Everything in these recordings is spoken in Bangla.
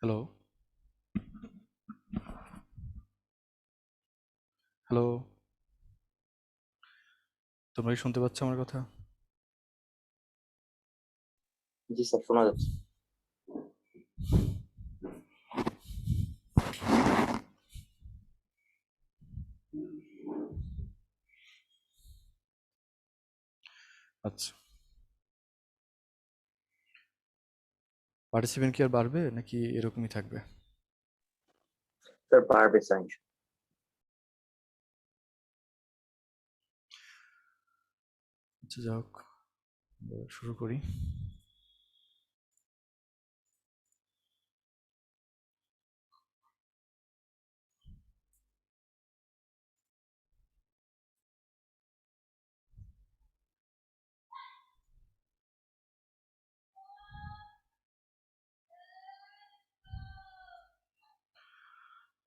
হ্যালো, হ্যালো, তোমরা কি শুনতে পাচ্ছ আমার কথা? জি স্যার, শোনা যাচ্ছে। আচ্ছা, পার্টিসিপেন্ট কি আর বাড়বে নাকি এরকমই থাকবে? স্যার বাড়বে স্যার। আচ্ছা, যাই হোক, শুরু করি।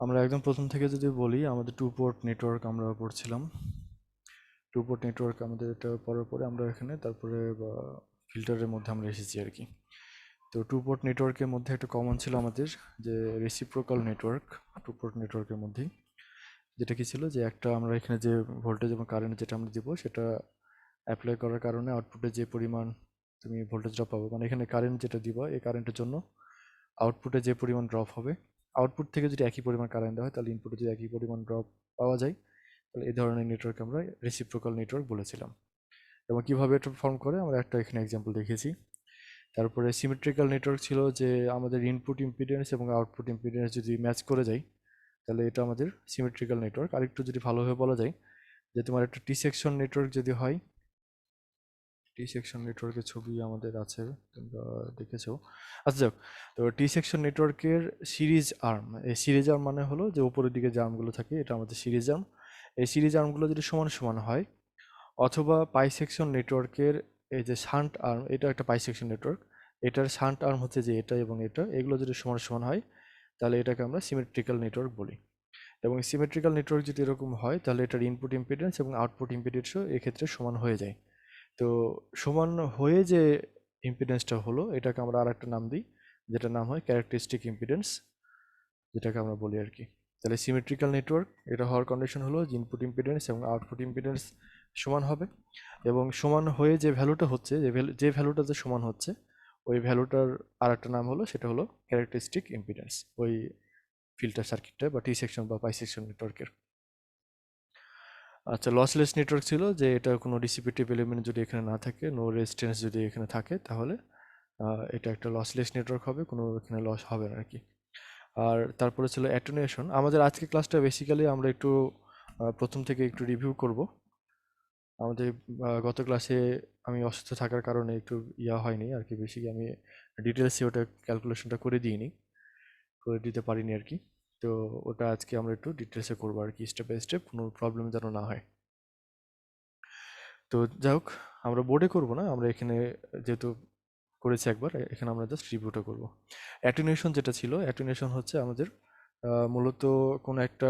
আমরা একদম প্রথম থেকে যদি বলি, আমাদের টু পোর্ট নেটওয়ার্ক আমরা পড়ছিলাম। টু পোর্ট নেটওয়ার্ক আমাদের এটা পড়ার পরে আমরা এখানে তারপরে ফিল্টারের মধ্যে আমরা এসেছি আর কি। তো টু পোর্ট নেটওয়ার্কের মধ্যে একটা কমন ছিল আমাদের, যে রেসিপ্রোকাল নেটওয়ার্ক। টু পোর্ট নেটওয়ার্কের মধ্যেই যেটা কি ছিল, যে একটা আমরা এখানে যে ভোল্টেজ এবং কারেন্ট যেটা আমরা দিব সেটা অ্যাপ্লাই করার কারণে আউটপুটে যে পরিমাণ তুমি ভোল্টেজ ড্রপ পাবে, মানে এখানে কারেন্ট যেটা দিব এই কারেন্টের জন্য আউটপুটে যে পরিমাণ ড্রপ হবে, আউটপুট থেকে যদি একই পরিমাণ কারেন্ট দেওয়া হয় তাহলে ইনপুটে যদি একই পরিমাণ ড্রপ পাওয়া যায়, তাহলে এই ধরনের নেটওয়ার্ক আমরা রেসিপ্রোকাল নেটওয়ার্ক বলেছিলাম। এবং কীভাবে এটা ফর্ম করে আমরা একটা এখানে এক্সাম্পল দেখেছি। তারপরে সিমেট্রিক্যাল নেটওয়ার্ক ছিল, যে আমাদের ইনপুট ইম্পিডেন্স এবং আউটপুট ইম্পিডেন্স যদি ম্যাচ করে যায় তাহলে এটা আমাদের সিমেট্রিক্যাল নেটওয়ার্ক। আরেকটু যদি ভালোভাবে বলা যায়, যে তোমার একটা টি সেকশন নেটওয়ার্ক যদি হয়, টি সেকশন নেটওয়ার্কের ছবি আমাদের আছে, তোমরা দেখেছো। আচ্ছা যাক, তো টি সেকশন নেটওয়ার্কের সিরিজ আর্ম, এই সিরিজ আর্ম মানে হলো যে উপরের দিকে যে আর্মগুলো থাকে এটা আমাদের সিরিজ আর্ম। এই সিরিজ আর্মগুলো যদি সমান সমান হয়, অথবা পাই সেকশন নেটওয়ার্কের এই যে শান্ট আর্ম, এটা একটা পাই সেকশন নেটওয়ার্ক, এটার শান্ট আর্ম হচ্ছে যে এটা এবং এটা, এগুলো যদি সমান সমান হয় তাহলে এটাকে আমরা সিমেট্রিক্যাল নেটওয়ার্ক বলি। এবং সিমেট্রিক্যাল নেটওয়ার্ক যদি এরকম হয় তাহলে এটার ইনপুট ইম্পিডেন্স এবং আউটপুট ইম্পিডেন্সও এক্ষেত্রে সমান হয়ে যায়। তো সমান হয়ে যে ইম্পিডেন্সটা হলো এটাকে আমরা আর একটা নাম দিই, যেটার নাম হয় ক্যারেক্টারিস্টিক ইম্পিডেন্স, যেটাকে আমরা বলি আর কি। তাহলে সিমেট্রিক্যাল নেটওয়ার্ক এটা হওয়ার কন্ডিশন হলো যে ইনপুট ইম্পিডেন্স এবং আউটপুট ইম্পিডেন্স সমান হবে, এবং সমান হয়ে যে ভ্যালুটা হচ্ছে, যে ভ্যালুটা যে সমান হচ্ছে ওই ভ্যালুটার আর একটা নাম হলো, সেটা হলো ক্যারেক্টারিস্টিক ইম্পিডেন্স ওই ফিল্টার সার্কিটটা বা টি সেকশন বা পাই সেকশন নেটওয়ার্কের। আচ্ছা, লসলেস নেটওয়ার্ক ছিল, যে এটা কোনো ডিসিপেটিভ এলিমেন্ট যদি এখানে না থাকে, নো রেজিস্ট্যান্স যদি এখানে থাকে, তাহলে এটা একটা লসলেস নেটওয়ার্ক হবে, কোনো এখানে লস হবে না আর কি। আর তারপরে ছিল অ্যাটেনুয়েশন। আমাদের আজকের ক্লাসটা বেসিক্যালি আমরা একটু প্রথম থেকে একটু রিভিউ করব। আমাদের গত ক্লাসে আমি অসুস্থ থাকার কারণে একটু হয়নি আর কি, বেশি আমি ডিটেলসে ওটা ক্যালকুলেশনটা করে দিইনি, করে দিতে পারিনি আর কি। তো ওটা আজকে আমরা একটু ডিটেলসে করবো আর কি, স্টেপ বাই স্টেপ, কোনো প্রবলেম যেন না হয়। তো যাই হোক, আমরা বোর্ডে করবো না, আমরা এখানে যেহেতু করেছি একবার, এখানে আমরা জাস্ট রিভিউটা করব। অ্যাটেনুয়েশন যেটা ছিল, অ্যাটেনুয়েশন হচ্ছে আমাদের মূলত কোনো একটা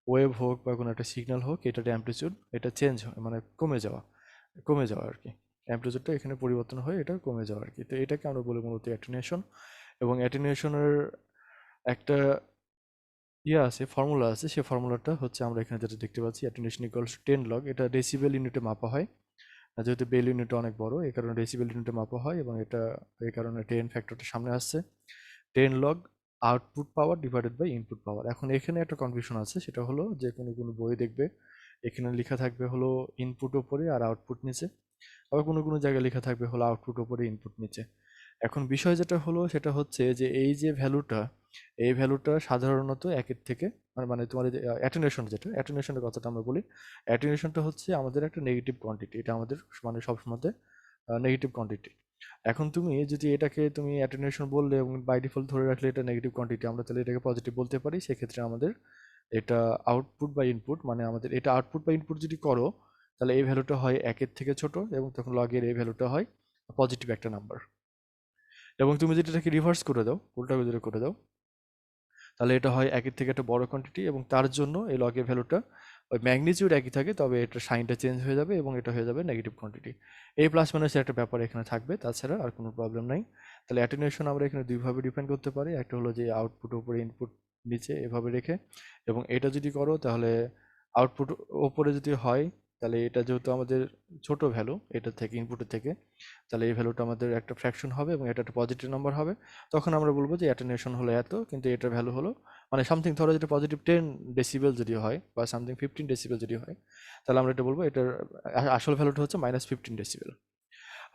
ওয়েভ হোক বা কোনো একটা সিগন্যাল হোক, এটার অ্যাম্পলিটিউড এটা চেঞ্জ হয়, মানে কমে যাওয়া আর কি। অ্যাম্পলিটিউডটা এখানে পরিবর্তন হয়ে এটা কমে যাওয়া আর কি। তো এটাকে আমরা বলি মূলত অ্যাটেনুয়েশন। এবং অ্যাটেনুয়েশনের একটা ইয়ে আছে, ফর্মুলা আছে। সেই ফর্মুলাটা হচ্ছে আমরা এখানে যেটা দেখতে পাচ্ছি, অ্যাটেনুয়েশন ইকুয়ালস 10 লগ। এটা ডেসিবেল ইউনিটে মাপা হয়। আর যেহেতু বেল ইউনিট অনেক বড়, এই কারণে ডেসিবেল ইউনিটে মাপা হয়, এবং এটা এই কারণে 10 ফ্যাক্টরটা সামনে আসছে। 10 log output power divided by input power. এখন এখানে একটা কনফিউশন আছে, সেটা হলো যে কোনো কোনো বই দেখবে এখানে লেখা থাকবে হলো ইনপুট ওপরে আর আউটপুট নিচে, আবার কোনো কোনো জায়গায় লেখা থাকবে হলো আউটপুট ওপরে ইনপুট নিচে। এখন বিষয় যেটা হলো সেটা হচ্ছে যে এই যে ভ্যালুটা, এই ভ্যালুটা সাধারণত একের থেকে মানে তোমার অ্যাটেনুয়েশন, যেটা অ্যাটেনুয়েশনের কথাটা আমরা বলি, অ্যাটেনুয়েশনটা হচ্ছে আমাদের একটা নেগেটিভ কোয়ান্টিটি। এটা আমাদের মানে সবসময় নেগেটিভ কোয়ান্টিটি। এখন তুমি যদি এটাকে তুমি অ্যাটেনুয়েশন বললে এবং বাই ডিফল্ট ধরে রাখলে এটা নেগেটিভ কোয়ান্টিটি, আমরা তাহলে এটাকে পজিটিভ বলতে পারি। সেক্ষেত্রে আমাদের এটা আউটপুট বা ইনপুট, মানে আমাদের এটা আউটপুট বা ইনপুট যদি করো, তাহলে এই ভ্যালুটা হয় একের থেকে ছোট, এবং তখন লগের এই ভ্যালুটা হয় পজিটিভ একটা নাম্বার। এবং তুমি যদি এটাকে রিভার্স করে দাও, উল্টা করে করে দাও, তাহলে এটা হয় একের থেকে একটা বড় কোয়ান্টিটি, এবং তার জন্য এই লগের ভ্যালুটা ওই ম্যাগনিটিউড একই থাকে, তবে এটা সাইনটা চেঞ্জ হয়ে যাবে এবং এটা হয়ে যাবে নেগেটিভ কোয়ান্টিটি। এই প্লাস মাইনাসের একটা ব্যাপার এখানে থাকবে, তাছাড়া আর কোনো প্রবলেম নাই। তাহলে অ্যাটেনুয়েশন আমরা এখানে দুইভাবে ডিফাইন করতে পারি। একটা হলো যে আউটপুট উপরে ইনপুট নিচে এভাবে রেখে, এবং এটা যদি করো তাহলে আউটপুট ওপরে যদি হয়, তাহলে এটা যেহেতু আমাদের ছোট ভ্যালু এটা থেকে, ইনপুটের থেকে, তাহলে এই ভ্যালুটা আমাদের একটা ফ্র্যাকশন হবে এবং এটা একটা পজিটিভ নাম্বার হবে। তখন আমরা বলবো যে অ্যাটেনুয়েশন হলো এত, কিন্তু এটার ভ্যালু হলো মানে সামথিং, ধরো যেটা পজিটিভ 10 ডেসিবেল যদি হয় বা সামথিং 15 ডেসিবেল যদি হয়, তাহলে আমরা এটা বলবো এটার আসল ভ্যালুটা হচ্ছে -15 ডেসিবেল।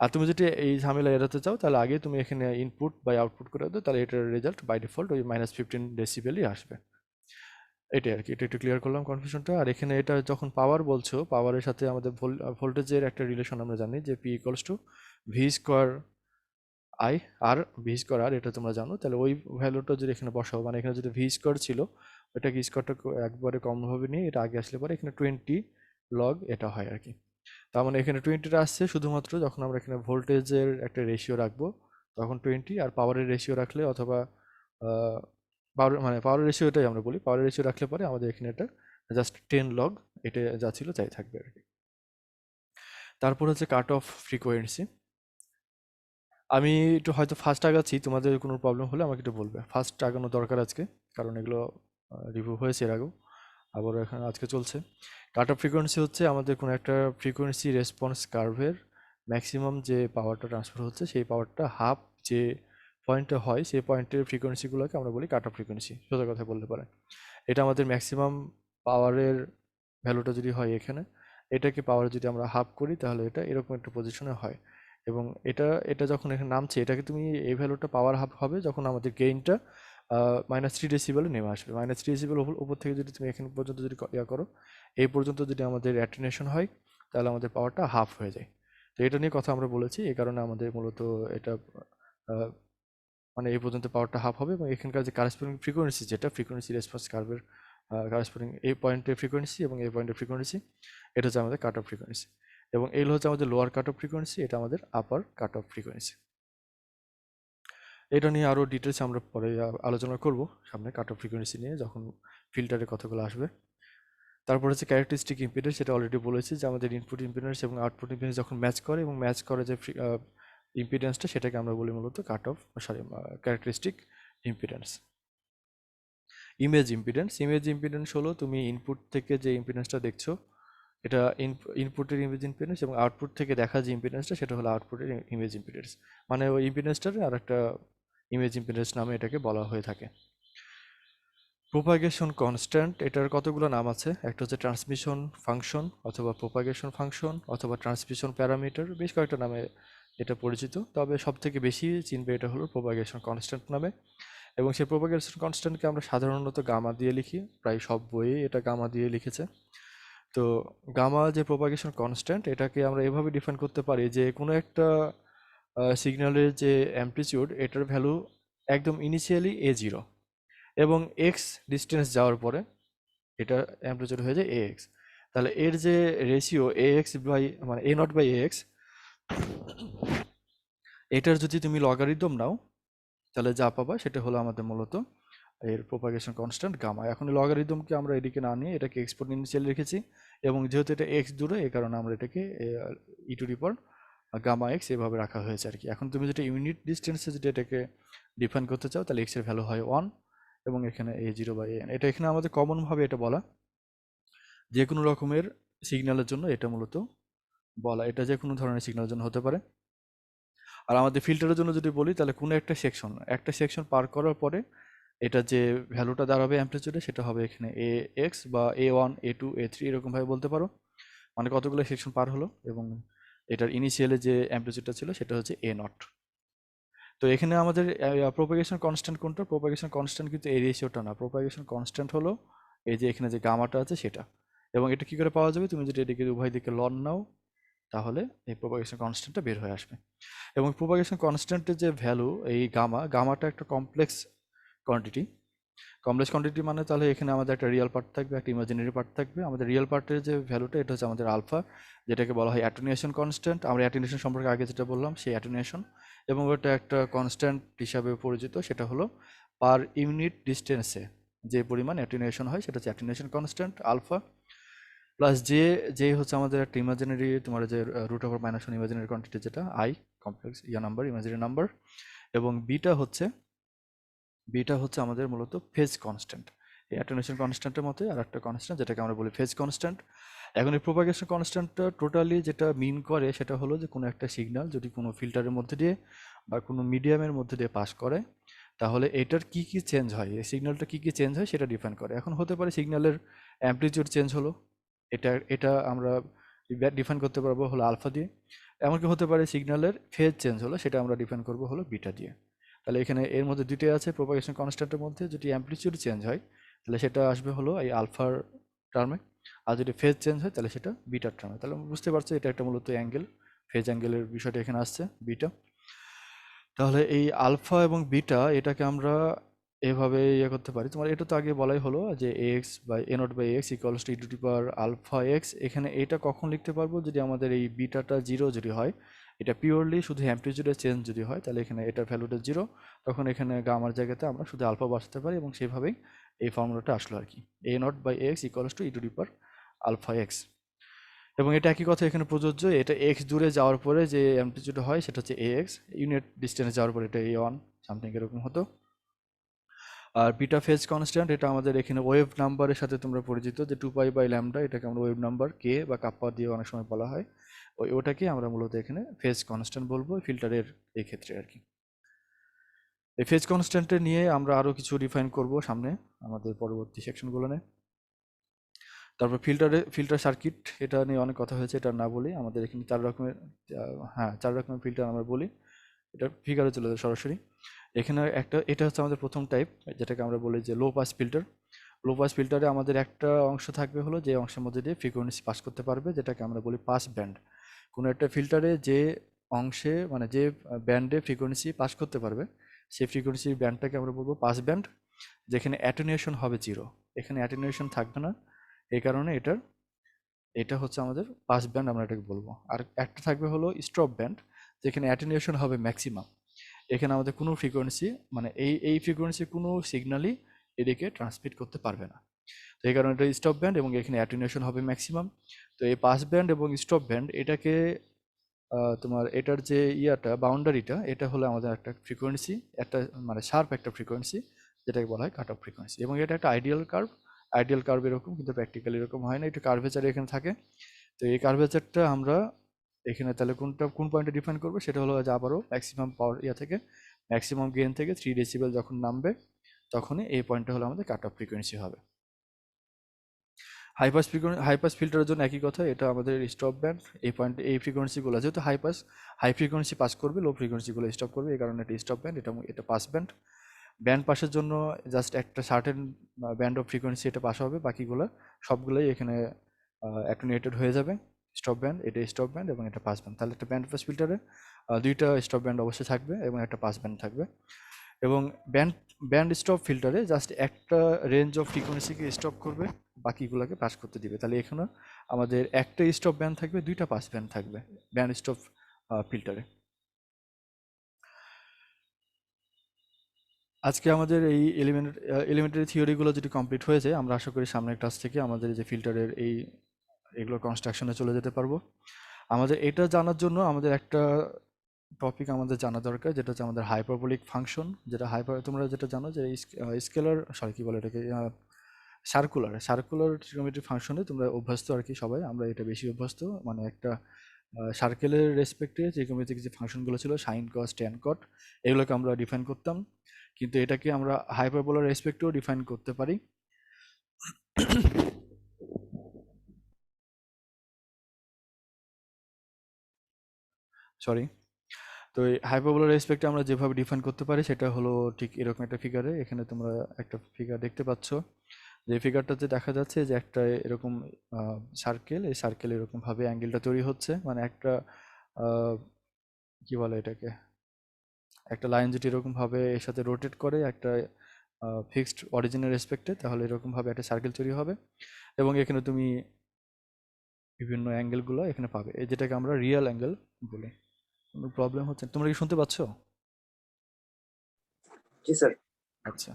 আর তুমি যদি এই ঝামেলা এড়াতে চাও, তাহলে আগে তুমি এখানে ইনপুট বাই আউটপুট করে দাও, তাহলে এটার রেজাল্ট বাই ডিফল্ট ওই -15 ডেসিবেলই আসবে। এটাই আর কি, এটা একটু ক্লিয়ার করলাম কনফিউশনটা। আর এখানে এটা যখন পাওয়ার বলছো, পাওয়ারের সাথে আমাদের ভোল্টেজের একটা রিলেশন আমরা জানি যে P equals to V square I R V square R, এটা তোমরা জানো। তাহলে ওই ভ্যালুটা যদি এখানে বসাও, মানে এখানে যদি ভি স্কোয়ার ছিল, ওটাকে স্কোয়ারটা একবারে কমভাবে নিয়ে এটা আগে আসলে পরে এখানে 20 লগ এটা হয় আর কি। তার মানে এখানে 20টা আসছে শুধুমাত্র যখন আমরা এখানে ভোল্টেজের একটা রেশিও রাখবো, তখন 20, আর পাওয়ারের রেশিও রাখলে অথবা পাওয়ার মানে পাওয়ারের রেশিও, এটাই আমরা বলি, পাওয়ারের রেশিও রাখলে পরে আমাদের এখানে এটা জাস্ট 10 লগ এটা যা ছিল তাই থাকবে আর কি। তারপর হচ্ছে কাট অফ ফ্রিকোয়েন্সি। আমি একটু হয়তো ফার্স্ট আগাচ্ছি, তোমাদের কোনো প্রবলেম হলে আমাকে একটু বলবে। ফার্স্ট আগানো দরকার আজকে, কারণ এগুলো রিভিউ হয়েছে এর আগেও, আবারও এখন আজকে চলছে। কাট অফ ফ্রিকোয়েন্সি হচ্ছে আমাদের কোনো একটা ফ্রিকোয়েন্সি রেসপন্স কার্ভের ম্যাক্সিমাম যে পাওয়ারটা ট্রান্সফার হচ্ছে, সেই পাওয়ারটা হাফ যে পয়েন্টে হয়, সেই পয়েন্টের ফ্রিকোয়েন্সিগুলোকে আমরা বলি কাট অফ ফ্রিকোয়েন্সি, সোজা কথা বলতে পারে। এটা আমাদের ম্যাক্সিমাম পাওয়ারের ভ্যালুটা যদি হয় এখানে, এটাকে পাওয়ার যদি আমরা হাফ করি, তাহলে এটা এরকম একটা পজিশনে হয়। এবং এটা এটা যখন এখানে নামছে, এটাকে তুমি এই ভ্যালুটা পাওয়ার হাফ হবে যখন আমাদের গেইনটা -3 ডেসিবেলে নেমে আসবে। -3 ডেসিবেল উপর থেকে যদি তুমি এখানে পর্যন্ত যদি ইয়া করো, এই পর্যন্ত যদি আমাদের অ্যাটেনুয়েশন হয়, তাহলে আমাদের পাওয়ারটা হাফ হয়ে যায়। তো এটা নিয়ে কথা আমরা বলেছি, এই কারণে আমাদের মূলত এটা আহ, মানে এই পর্যন্ত পাওয়ারটা হাফ হবে, এবং এখানকার যে কারেসপন্ডিং ফ্রিকোয়েন্সি, যেটা ফ্রিকোয়েন্সি রেসপন্স কার্ভের কারেসপন্ডিং এই পয়েন্টের ফ্রিকোয়েন্সি এবং এই পয়েন্টের ফ্রিকোয়েন্সি, এটা হচ্ছে আমাদের কাট অফ ফ্রিকোয়েন্সি। এবং এই হচ্ছে আমাদের লোয়ার কাট অফ ফ্রিকোয়েন্সি, এটা আমাদের আপার কাট অফ ফ্রিকোয়েন্সি। এটা নিয়ে আরও ডিটেলস আমরা পরে আলোচনা করব সামনে, কাট অফ ফ্রিকোয়েন্সি নিয়ে যখন ফিল্টারের কথাগুলো আসবে। তারপর হচ্ছে ক্যারেক্টারিস্টিক ইম্পিডেন্স, সেটা অলরেডি বলেছি যে আমাদের ইনপুট ইম্পিডেন্স এবং আউটপুট ইম্পিডেন্স যখন ম্যাচ করে, এবং ম্যাচ করে যে ইম্পিডেন্সটা, সেটাকে আমরা বলি মূলত cut off, sorry, characteristic impedance. Image impedance হলো তুমি ইনপুট থেকে যে ইম্পিডেন্সটা দেখছো, এটা ইনপুটের ইমেজ ইম্পিডেন্স, এবং আউটপুট থেকে দেখা যে ইম্পিডেন্সটা, সেটা হলো আউটপুটের ইমেজ ইম্পিডেন্স। মানে ওই ইম্পিডেন্সটার আর একটা ইমেজ ইম্পিডেন্স নামে এটাকে বলা হয়ে থাকে। প্রোপাগেশন কনস্ট্যান্ট, এটার কতগুলো নাম আছে। একটা হচ্ছে ট্রান্সমিশন ফাংশন, অথবা প্রোপাগেশন ফাংশন, অথবা ট্রান্সমিশন প্যারামিটার, বেশ কয়েকটা নামে এটা পরিচিত, তবে সব থেকে বেশি চিনবে এটা হলো প্রোপাগেশন কনস্ট্যান্ট নামে। এবং সেই প্রোপাগেশন কনস্ট্যান্টকে আমরা সাধারণত গামা দিয়ে লিখি, প্রায় সব বইয়ে এটা গামা দিয়ে লিখেছে। তো গামা যে প্রোপাগেশন কনস্ট্যান্ট, এটাকে আমরা এভাবে ডিফাইন করতে পারি যে কোনো একটা সিগন্যালের যে অ্যামপ্লিটিউড, এটার ভ্যালু একদম ইনিশিয়ালি A0, এবং এক্স ডিস্টেন্স যাওয়ার পরে এটা অ্যামপ্লিটিউড হয়ে যায় AX। তাহলে এর যে রেশিও AX বাই মানে A0/AX, এটার যদি তুমি লগারিদম নাও, তাহলে যা পাবা সেটা হলো আমাদের মূলত এর প্রোপাগেশন কনস্ট্যান্ট গামা। এখন লগারিদমকে আমরা এদিকে না নিয়ে এটাকে এক্সপোনেনশিয়াল রেখেছি, এবং যেহেতু এটা এক্স দূরে, এই কারণে আমরা এটাকে গামা এক্স এভাবে রাখা হয়েছে আর কি। এখন তুমি যেটা ইউনিট ডিস্টেন্সে যদি এটাকে ডিফাইন করতে চাও, তাহলে এক্স এর ভ্যালু হয় 1, এবং এখানে A0/AN। এটা এখানে আমাদের কমনভাবে এটা বলা, যে কোনো রকমের সিগন্যালের জন্য এটা মূলত বলা, এটা যে কোনো ধরনের সিগন্যালের জন্য হতে পারে। আর আমাদের ফিল্টারের জন্য যদি বলি, তাহলে কোনো একটা সেকশন পার করার পরে এটা যে ভ্যালুটা দাঁড়াবে অ্যামপ্লিচিউডে, সেটা হবে এখানে AX বা A1 A2 A3 এরকমভাবে বলতে পারো, মানে কতগুলো সেকশন পার হলো, এবং এটার ইনিশিয়ালে যে অ্যামপ্লিচিউডটা ছিল সেটা হচ্ছে A0। তো এখানে আমাদের প্রোপাগেশন কনস্ট্যান্ট কোনটা? প্রোপাগেশন কনস্ট্যান্ট কিন্তু এই রেশিওটা না, প্রোপাগেশন কনস্ট্যান্ট হলো এই যে এখানে যে গামাটা আছে সেটা। এবং এটা কি করে পাওয়া যাবে? তুমি যদি এদিকে উভয় দিকে লন নাও, তাহলে এই প্রোপাগেশন কনস্ট্যান্টটা বের হয়ে আসবে। এবং প্রোপাগেশন কনস্ট্যান্টের যে ভ্যালু, এই গামাটা একটা কমপ্লেক্স কোয়ান্টিটি। কমপ্লেক্স কোয়ান্টিটি মানে তাহলে এখানে আমাদের একটা রিয়েল পার্ট থাকবে, একটা ইমাজিনারি পার্ট থাকবে। আমাদের রিয়েল পার্টের যে ভ্যালুটা, এটা হচ্ছে আমাদের আলফা, যেটাকে বলা হয় অ্যাটেনুয়েশন কনস্ট্যান্ট। আমরা অ্যাটেনুয়েশন সম্পর্কে আগে যেটা বললাম সেই অ্যাটেনুয়েশন, এবং ওটা একটা কনস্ট্যান্ট হিসাবে পরিচিত, সেটা হলো পার ইউনিট ডিস্টেন্সে যে পরিমাণ অ্যাটেনুয়েশন হয় সেটা হচ্ছে অ্যাটেনুয়েশন কনস্ট্যান্ট আলফা। প্লাস যে হচ্ছে আমাদের একটা ইমাজিনারি, তোমার যে √(-1) ইমাজিনারি কোয়ান্টিটি, যেটা I, complex number, imaginary number. এবং বিটা হচ্ছে আমাদের মূলত ফেজ কনস্ট্যান্ট, এই অ্যাটেনুয়েশন কনস্ট্যান্টের মতোই আর একটা কনস্ট্যান্ট, যেটাকে আমরা বলি ফেজ কনস্ট্যান্ট। এখন এই প্রোপাগেশন কনস্ট্যান্টটা টোটালি যেটা মিন করে সেটা হলো যে কোনো একটা সিগন্যাল যদি কোনো ফিল্টারের মধ্যে দিয়ে বা কোনো মিডিয়ামের মধ্যে দিয়ে পাস করে, তাহলে এটার কি কি চেঞ্জ হয়, এই সিগন্যালটা কি কি চেঞ্জ হয় সেটা ডিফাইন করে। এখন হতে পারে সিগন্যালের অ্যামপ্লিটিউড চেঞ্জ হলো, এটা এটা আমরা ডিফাইন করতে পারবো হলো আলফা দিয়ে। এমনকি হতে পারে সিগন্যালের ফেজ চেঞ্জ হলো, সেটা আমরা ডিফাইন করবো হলো বিটা দিয়ে। তাহলে এখানে এর মধ্যে দুটোই আছে, প্রোপাগেশন কনস্ট্যান্টের মধ্যে যদি অ্যামপ্লিটিউড চেঞ্জ হয় তাহলে সেটা আসবে হলো এই আলফার টার্মে, আর যদি ফেজ চেঞ্জ হয় তাহলে সেটা বিটার টার্মে। তাহলে আমরা বুঝতে পারছি এটা একটা মূলত অ্যাঙ্গেল, ফেজ অ্যাঙ্গেলের বিষয়টা এখানে আসছে বিটা। তাহলে এই আলফা এবং বিটা এটাকে আমরা এভাবে ইয়ে করতে পারি। তোমার এটা তো আগে বলাই হলো যে A0/AX ইকুয়ালস টু e⁻α(x)। এখানে এটা কখন লিখতে পারবো? যদি আমাদের এই বিটাটা 0 যদি হয়, এটা পিওরলি শুধু অ্যামপ্লিটিউডের চেঞ্জ যদি হয়, তাহলে এখানে এটার ভ্যালুটা 0, তখন এখানে গামার জায়গাতে আমরা শুধু আলফা বসাতে পারি, এবং সেভাবেই এই ফর্মুলাটা আসলো আর কি, A0/AX ইকুয়ালস টু e⁻α(x)। এবং এটা একই কথা এখানে প্রযোজ্য, এটা x দূরে যাওয়ার পরে যে অ্যামপ্লিটিউড হয় সেটা হচ্ছে AX, ইউনিট ডিস্টেন্স যাওয়ার পরে এটা A1 সামথিং এরকম হতো। আর বিটা ফেজ কনস্ট্যান্ট, এটা আমাদের এখানে ওয়েভ নাম্বারের সাথে তোমরা পরিচিত, যে 2π/λ, এটাকে আমরা ওয়েভ নাম্বার কে বা কাপ্পা দিয়ে অনেক সময় বলা হয়, ওটাকে আমরা মূলত এখানে ফেজ কনস্ট্যান্ট বলবো ফিল্টারের এই ক্ষেত্রে আর কি। এই ফেজ কনস্ট্যান্টে নিয়ে আমরা আরও কিছু ডিফাইন করব সামনে আমাদের পরবর্তী সেকশনগুলো নিয়ে। তারপর ফিল্টার সার্কিট, এটা নিয়ে অনেক কথা হয়েছে, এটা না বলি। আমাদের এখানে 4 রকমের, 4 রকমের ফিল্টার আমরা বলি। এটা ফিগারে চলে যায় সরাসরি। এখানে এটা হচ্ছে আমাদের প্রথম টাইপ, যেটাকে আমরা বলি যে low pass filter. Low pass ফিল্টারে আমাদের একটা অংশ থাকবে হলো যে অংশের মধ্যে দিয়ে ফ্রিকোয়েন্সি পাস করতে পারবে, যেটাকে আমরা বলি পাস ব্যান্ড। কোনো একটা ফিল্টারে যে অংশে, মানে যে ব্যান্ডে ফ্রিকোয়েন্সি পাস করতে পারবে, সেই ফ্রিকোয়েন্সির ব্যান্ডটাকে আমরা বলবো পাস ব্যান্ড, যেখানে অ্যাটেনুয়েশন হবে 0, এখানে অ্যাটেনুয়েশন থাকবে না। এই কারণে এটা হচ্ছে আমাদের পাস ব্যান্ড, আমরা এটাকে বলবো। আর একটা থাকবে হলো স্টপ ব্যান্ড, যেখানে অ্যাটেনুয়েশন হবে ম্যাক্সিমাম, এখানে আমাদের কোনো ফ্রিকোয়েন্সি, মানে এই ফ্রিকোয়েন্সি কোনো সিগন্যালই এদিকে ট্রান্সমিট করতে পারবে না। তো এই কারণে এটা স্টপ ব্যান্ড, এবং এখানে অ্যাটেনুয়েশন হবে ম্যাক্সিমাম। তো এই পাস ব্যান্ড এবং স্টপ ব্যান্ড এটাকে তোমার এটার যে বাউন্ডারিটা, এটা হলো আমাদের একটা ফ্রিকোয়েন্সি, একটা মানে শার্প একটা ফ্রিকোয়েন্সি, যেটাকে বলা হয় কাট অফ ফ্রিকোয়েন্সি। এবং এটা একটা আইডিয়াল কার্ভ এরকম, কিন্তু প্র্যাকটিক্যালি এরকম হয় না, একটু কার্ভেচার এখানে থাকে। তো এই কার্ভেচারটা আমরা এখানে তাহলে কোন পয়েন্টে ডিফাইন করবো, সেটা হলো যে আবারও ম্যাক্সিমাম পাওয়ার থেকে, ম্যাক্সিমাম গেইন থেকে 3 ডেসিবেল যখন নামবে, তখনই এই পয়েন্টটা হলো আমাদের কাট অফ ফ্রিকোয়েন্সি হবে। হাই পাস ফিল্টারের জন্য একই কথা, এটা আমাদের স্টপ ব্যান্ড। এই পয়েন্ট, এই ফ্রিকোয়েন্সিগুলো যেহেতু হাই ফ্রিকোয়েন্সি পাস করবে, লো ফ্রিকোয়েন্সিগুলো স্টপ করবে, এই কারণে এটা স্টপ ব্যান্ড, এটা পাস ব্যান্ড। ব্যান্ড পাসের জন্য জাস্ট একটা সার্টেন ব্যান্ড অফ ফ্রিকোয়েন্সি এটা পাস হবে, বাকিগুলো সবগুলোই এখানে অ্যাটেনুয়েটেড হয়ে যাবে। স্টপ ব্যান্ড, এটা স্টপ ব্যান্ড, এবং এটা পাস ব্যান্ড। তাহলে একটা ব্যান্ড পাস ফিল্টারে দুইটা স্টপ ব্যান্ড অবশ্যই থাকবে, এবং একটা পাস ব্যান্ড থাকবে। এবং ব্যান্ড স্টপ ফিল্টারে জাস্ট একটা রেঞ্জ অফ ফ্রিকোয়েন্সিকে স্টপ করবে, বাকিগুলোকে পাস করতে দিবে। তাহলে এখানে আমাদের একটা স্টপ ব্যান্ড থাকবে, দুইটা পাস ব্যান্ড থাকবে ব্যান্ড স্টপ ফিল্টারে। আজকে আমাদের এই এলিমেন্টারি থিওরিগুলো যদি কমপ্লিট হয়ে যায়, আমরা আশা করি সামনের ক্লাস থেকে আমাদের যে ফিল্টারের এগুলো কনস্ট্রাকশনে চলে যেতে পারবো। আমাদের এটা জানার জন্য আমাদের একটা টপিক আমাদের জানা দরকার, যেটা হচ্ছে আমাদের হাইপারবোলিক ফাংশন। যেটা তোমরা যেটা জানো যে স্কেলার, সরি কি বলে এটাকে, সার্কুলার ট্রিগোনোমেট্রিক ফাংশনে তোমরা অভ্যস্ত আর কি সবাই, আমরা এটা বেশি অভ্যস্ত। মানে একটা সার্কেলের রেসপেক্টে ট্রিগোনোমেট্রিক যে ফাংশনগুলো ছিল, সাইন কস ট্যান কট, এগুলোকে আমরা ডিফাইন করতাম। কিন্তু এটাকে আমরা হাইপারবোলার রেসপেক্টেও ডিফাইন করতে পারি। সরি। তো এই হাইপারবোলার রেসপেক্টে আমরা যেভাবে ডিফাইন করতে পারি সেটা হলো ঠিক এরকম একটা ফিগারে। এখানে তোমরা একটা ফিগার দেখতে পাচ্ছ, যে ফিগারটাতে দেখা যাচ্ছে যে একটা এরকম সার্কেল, এই সার্কেল এরকম ভাবে অ্যাঙ্গেলটা তৈরি হচ্ছে। মানে একটা আহ, কি বলে এটাকে, একটা লাইন যদি এরকম ভাবে এর সাথে রোটেট করে একটা ফিক্সড অরিজিনের রেসপেক্টে, তাহলে এরকম ভাবে একটা সার্কেল তৈরি হবে। এবং এখানে তুমি বিভিন্ন অ্যাঙ্গেলগুলো এখানে পাবে, এই যেটাকে আমরা রিয়েল অ্যাঙ্গেল বলি। কোনো প্রবলেম হচ্ছে? তোমরা কি শুনতে পাচ্ছ? জি স্যার। আচ্ছা,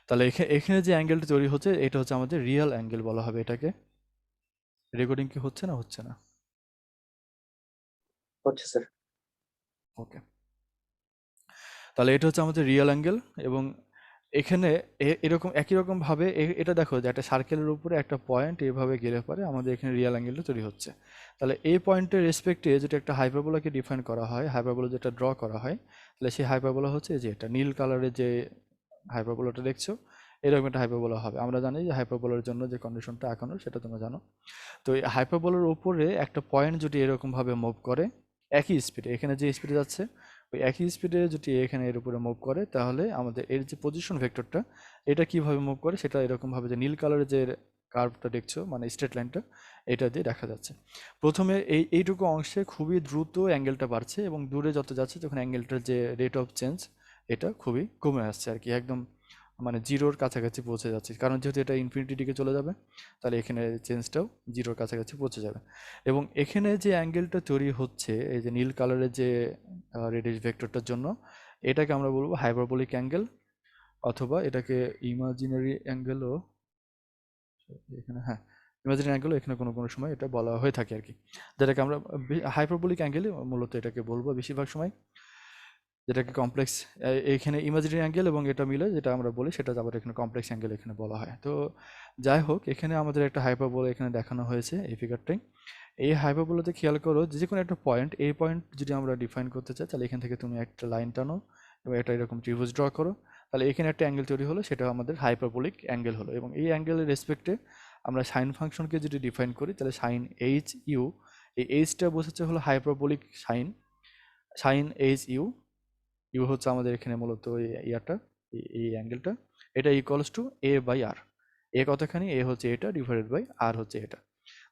তাহলে এখানে যে অ্যাঙ্গেলটা তৈরি হচ্ছে এটা হচ্ছে আমাদের রিয়েল অ্যাঙ্গেল বলা হবে এটাকে। রেকর্ডিং কি হচ্ছে না হচ্ছে না? হচ্ছে স্যার। ওকে, তাহলে এটা হচ্ছে আমাদের রিয়েল অ্যাঙ্গেল। এবং এখানে এরকম একই রকম ভাবে এটা দেখো যে একটা সার্কেলের উপরে একটা পয়েন্ট এভাবে গেলে পরে আমাদের এখানে রিয়েল অ্যাঙ্গেলটা তৈরি হচ্ছে। তাহলে এই পয়েন্টের রেসপেক্টে যেটা একটা হাইপারবোলাকে ডিফাইন করা হয়, হাইপারবোলা যেটা ড্র করা হয়, তাহলে সেই হাইপারবোলা হচ্ছে এই যে এটা নীল কালারের যে হাইপারবোলাটা দেখছো, এরকম একটা হাইপারবোলা হবে। আমরা জানি যে হাইপারবোলার জন্য যে কন্ডিশনটা আঁকানো সেটা তোমরা জানো। তো এই হাইপারবোলার উপরে একটা পয়েন্ট যদি এরকমভাবে মুভ করে একই স্পিডে, এখানে যে স্পিডে যাচ্ছে ওই একই স্পিডে যদি এখানে এর উপরে মুভ করে, তাহলে আমাদের এর যে পজিশন ভেক্টরটা, এটা কিভাবে মুভ করে সেটা এরকমভাবে যে নীল কালারের যে কার্ভটা দেখছো, মানে স্ট্রেট লাইনটা, এটা দিয়ে দেখা যাচ্ছে। প্রথমে এইটুকু অংশে খুবই দ্রুত অ্যাঙ্গেলটা বাড়ছে, এবং দূরে যত যাচ্ছে তখন অ্যাঙ্গেলটার যে রেট অফ চেঞ্জ এটা খুবই কমে আসছে আর কি, একদম মানে জিরোর কাছাকাছি পৌঁছে যাচ্ছে। কারণ যেহেতু এটা ইনফিনিটির দিকে চলে যাবে, তাহলে এখানে চেঞ্জটাও জিরোর কাছাকাছি পৌঁছে যাবে। এবং এখানে যে অ্যাঙ্গেলটা তৈরি হচ্ছে এই যে নীল কালারের যে রেডিশ ভেক্টরটার জন্য, এটাকে আমরা বলবো হাইপারবোলিক অ্যাঙ্গেল, অথবা এটাকে ইমাজিনারি অ্যাঙ্গেলও, এখানে হ্যাঁ ইমাজিনারি অ্যাঙ্গেলও এখানে কোনো কোনো সময় এটা বলা হয়ে থাকে আর কি, যেটাকে আমরা হাইপারবোলিক অ্যাঙ্গেলে মূলত এটাকে বলবো বেশিরভাগ সময়, যেটাকে কমপ্লেক্স, এইখানে ইমাজিনারি অ্যাঙ্গেল এবং এটা মিলে যেটা আমরা বলি সেটা আবার এখানে কমপ্লেক্স অ্যাঙ্গেল এখানে বলা হয়। তো যাই হোক, এখানে আমাদের একটা হাইপারবোলা এখানে দেখানো হয়েছে এই ফিগারটাই। এই হাইপারবোলাতে খেয়াল করো যে কোনো একটা পয়েন্ট, এই পয়েন্ট যদি আমরা ডিফাইন করতে চাই, তাহলে এখান থেকে তুমি একটা লাইন টানো এবং এটা এরকম ত্রিভুজ ড্র করো, তাহলে এখানে একটা অ্যাঙ্গেল তৈরি হলো, সেটা আমাদের হাইপারবোলিক অ্যাঙ্গেল হলো। এবং এই অ্যাঙ্গেলের রেসপেক্টে আমরা সাইন ফাংশনকে যদি ডিফাইন করি, তাহলে সাইন এইচ ইউ, এই এইচটা বোঝাচ্ছে হলো hyperbolic sine, sine h u, u হচ্ছে আমাদের এখানে মূলত ইয়াটা, এই অ্যাঙ্গেলটা, এটা equals to a by r. A কতখানি, এ হচ্ছে এটা ডিভাইডেড বাই আর হচ্ছে এটা।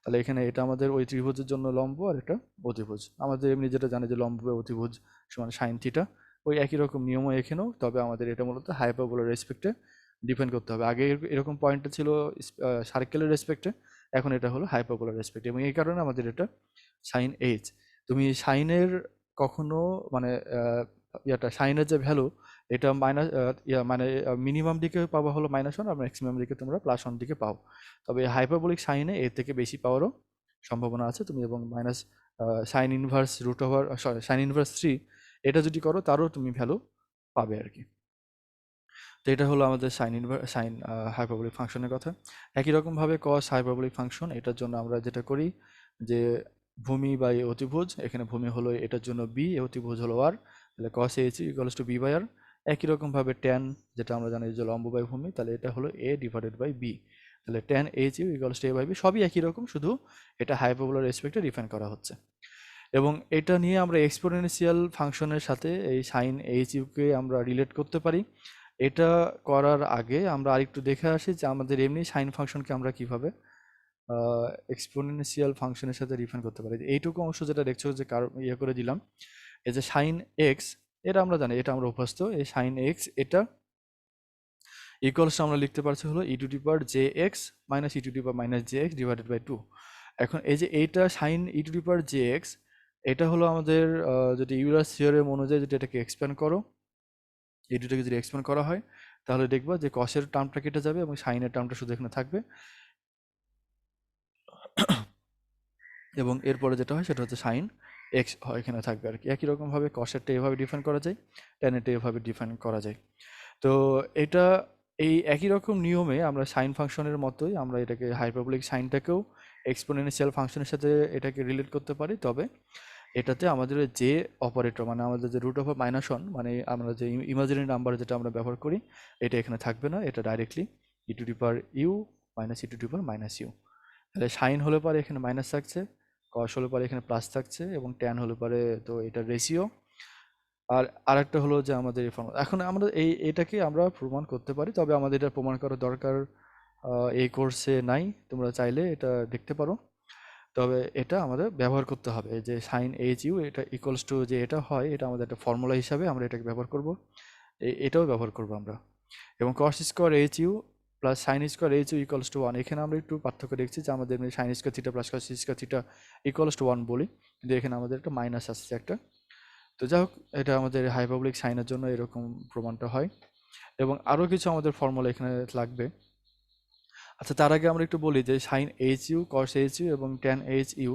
তাহলে এখানে এটা আমাদের ওই ত্রিভুজের জন্য লম্ব, আর এটা অতিভুজ। আমাদের এমনি যেটা জানে যে লম্ব বা অতিভুজ সমান সাইন থিটা, ওই একই রকম নিয়মও এখানেও, তবে আমাদের এটা মূলত হাইপারবোলার রেসপেক্টে ডিপেন্ড করতে হবে। আগে এরকম পয়েন্টটা ছিল সার্কেলের রেসপেক্টে, এখন এটা হলো হাইপারবোলার রেসপেক্টে, এবং এই কারণে আমাদের এটা সাইন এইচ। তুমি সাইনের কখনো মানে ইয়াটা সাইনের যে ভ্যালু, এটা মাইনাস মানে মিনিমাম দিকে পাওয়া হলো -1, আর ম্যাক্সিমাম দিকে তোমরা +1 দিকে পাও। তবে হাইপারবোলিক সাইনে এর থেকে বেশি পাওয়ারও সম্ভাবনা আছে তুমি, এবং minus sine inverse root over, sorry sine inverse 3, এটা যদি করো তারও তুমি ভ্যালু পাবে আর কি। তো এটা হলো আমাদের সাইন হাইপারবোলিক ফাংশনের কথা। একই রকমভাবে কস হাইপারবোলিক ফাংশন, এটার জন্য আমরা যেটা করি যে ভূমি বাই অতিভুজ, এখানে ভূমি হলো এটার জন্য বি, অতিভুজ হলো আর, তাহলে cos h equals to B by R. একই রকমভাবে ট্যান, যেটা আমরা জানি যে লম্ব বাই ভূমি, তাহলে এটা হলো এ ডিভাইডেড বাই বি, তাহলে tan h u equals to a by b. সবই একই রকম, শুধু এটা হাইপারবোলার রেসপেক্টে ডিফাইন করা হচ্ছে। এবং এটা নিয়ে আমরা এক্সপোনেনশিয়াল ফাংশনের সাথে এই সাইন এইচ ইউকে আমরা রিলেট করতে পারি। এটা করার আগে আমরা আরেকটু দেখে আসি যে আমাদের এমনি সাইন ফাংশনকে আমরা কিভাবে এক্সপোনেনশিয়াল ফাংশনের সাথে ডিফাইন করতে পারি। এইটুকু অংশ যেটা দেখছো যে ইয়ে করে দিলাম, এই যে সাইন এক্স, এটা আমরা জানি, এটা আমরা অভ্যস্ত, এই সাইন এক্স এটা ইকুয়ালস আমরা লিখতে পারছি হলো e to the power j x minus e to the power minus j x divided by 2। এখন এই যে এইটা sine e to the power j x, এটা হলো আমাদের যদি ইউলার থিওরেম অনুযায়ী যদি এটাকে এক্সপ্যান্ড করো, এই দুটোকে যদি এক্সপ্যান্ড করা হয়, তাহলে দেখবা যে কসের টার্মটা কেটে যাবে এবং সাইনের টার্মটা শুধু এখানে থাকবে। এবং এরপরে যেটা হয় সেটা হচ্ছে সাইন এক্স এখানে থাকবে আর কি। একই রকমভাবে কসেরটা এভাবে ডিফাইন করা যায়, ট্যানেরটা এভাবে ডিফাইন করা যায়। তো এটা এই একই রকম নিয়মে আমরা সাইন ফাংশনের মতোই আমরা এটাকে হাইপারবোলিক সাইনটাকেও এক্সপোনেনশিয়াল ফাংশনের সাথে এটাকে রিলেট করতে পারি। তবে এটাতে আমাদের যে অপারেটর মানে আমাদের যে রুট ওভার মাইনাস ওয়ান মানে আমরা যে ইমাজিনারি নাম্বার যেটা আমরা ব্যবহার করি এটা এখানে থাকবে না, এটা directly e to the power u minus e to the power minus u. তাহলে সাইন হলে পরে এখানে মাইনাস থাকছে, কস হলে পরে এখানে প্লাস থাকছে, এবং ট্যান হলে পরে তো এটা রেশিও। আর আরেকটা হলো যে আমাদের এই ফর্মুলা এখন আমরা এটাকে আমরা প্রমাণ করতে পারি, তবে আমাদের এটা প্রমাণ করার দরকার এই কোর্সে নাই, তোমরা চাইলে এটা দেখতে পারো। তবে এটা আমাদের ব্যবহার করতে হবে যে সাইন এইচ ইউ এটা ইকুয়ালস টু যে এটা হয়, এটা আমাদের একটা ফর্মুলা হিসাবে আমরা এটাকে ব্যবহার করব, এটাও ব্যবহার করব আমরা। এবং cos square H U plus sine square H u equals two one, এখানে আমরা একটু পার্থক্য দেখছি যে আমাদের sine square theta plus cos square theta equals to one বলি, কিন্তু এখানে আমাদের একটা মাইনাস আসছে একটা। তো যাই হোক, এটা আমাদের হাইপারবোলিক সাইনের জন্য এরকম প্রমাণটা হয়। এবং আরও কিছু আমাদের ফর্মুলা এখানে লাগবে। আচ্ছা, তার আগে আমরা একটু বলি যে sine h you cos H U এবং ট্যান এইচ ইউ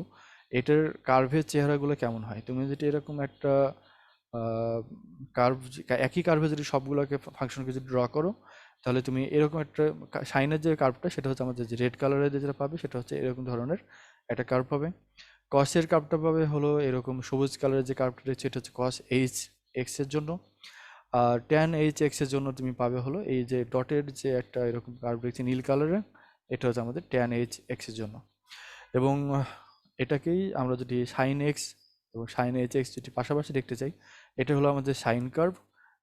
এটার কার্ভের চেহারাগুলো কেমন হয়। তুমি যদি এরকম একটা কার্ভ, একই কার্ভে যদি সবগুলোকে ফাংশনকে যদি ড্র করো, তাহলে তুমি এরকম একটা সাইনের যে কার্ভটা সেটা হচ্ছে আমাদের যে রেড কালারের যেটা পাবে সেটা হচ্ছে এরকম ধরনের একটা কার্ভ পাবে। কসের কার্ভটা পাবে হলো এরকম সবুজ কালারের যে কার্ভটা রয়েছে এটা হচ্ছে কস এইচ এক্স এর জন্য। আর ট্যান এইচ এক্স এর জন্য তুমি পাবে হলো এই যে ডটের যে একটা এরকম কার্ভ রয়েছে নীল কালারের, এটা হচ্ছে আমাদের ট্যান এইচ এক্স এর জন্য। এবং এটাকেই আমরা যদি সাইন এক্স এবং সাইন এইচ এক্স যদি পাশাপাশি দেখতে চাই, এটা হলো আমাদের সাইন কার্ভ,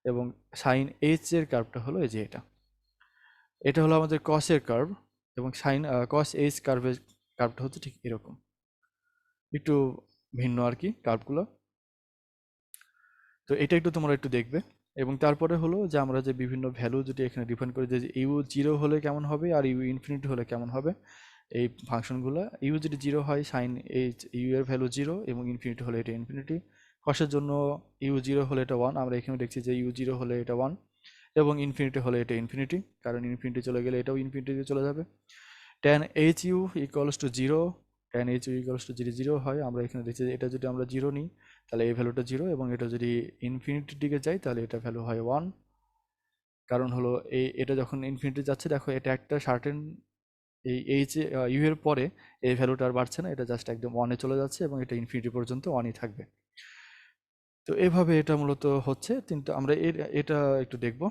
এবং সাইন এইচ এর কার্ভটা হলো এই যে এটা, এটা হলো আমাদের কসের কার্ভ, এবং সাইন কস এইচ কার্ভের কার্ভটা হচ্ছে ঠিক এরকম, একটু ভিন্ন আর কি কার্ভগুলো। তো এটা একটু তোমরা একটু দেখবে। এবং তারপরে হলো যে আমরা যে বিভিন্ন ভ্যালু যদি এখানে ডিফাইন করি যে ইউ জিরো হলে কেমন হবে আর ইউ ইনফিনিটি হলে কেমন হবে, এই ফাংশনগুলো ইউ যদি জিরো হয় সাইন এইচ ইউ এর ভ্যালু জিরো এবং ইনফিনিটি হলে এটা ইনফিনিটি। কসের জন্য ইউ জিরো হলে এটা ওয়ান, আমরা এখানে দেখছি যে ইউ জিরো হলে এটা ওয়ান এবং ইনফিনিটি হলে এটা ইনফিনিটি, কারণ ইনফিনিটি চলে গেলে এটাও ইনফিনিটিতে চলে যাবে। Tan h u equals two zero, tan h u equals two যদি জিরো হয়, আমরা এখানে দেখছি যে এটা যদি আমরা জিরো নিই তাহলে এই ভ্যালুটা জিরো, এবং এটা যদি ইনফিনিটির দিকে যায় তাহলে এটা ভ্যালু হয় ওয়ান। কারণ হলো এটা যখন ইনফিনিটি যাচ্ছে দেখো এটা একটা সার্টেন এই এইচ ইউ এর পরে এই ভ্যালুটা আর বাড়ছে না, এটা জাস্ট একদম ওয়ানে চলে যাচ্ছে এবং এটা ইনফিনিটি পর্যন্ত ওয়ানই থাকবে। তো এভাবে এটা মূলত হচ্ছে, কিন্তু আমরা এটা একটু দেখব।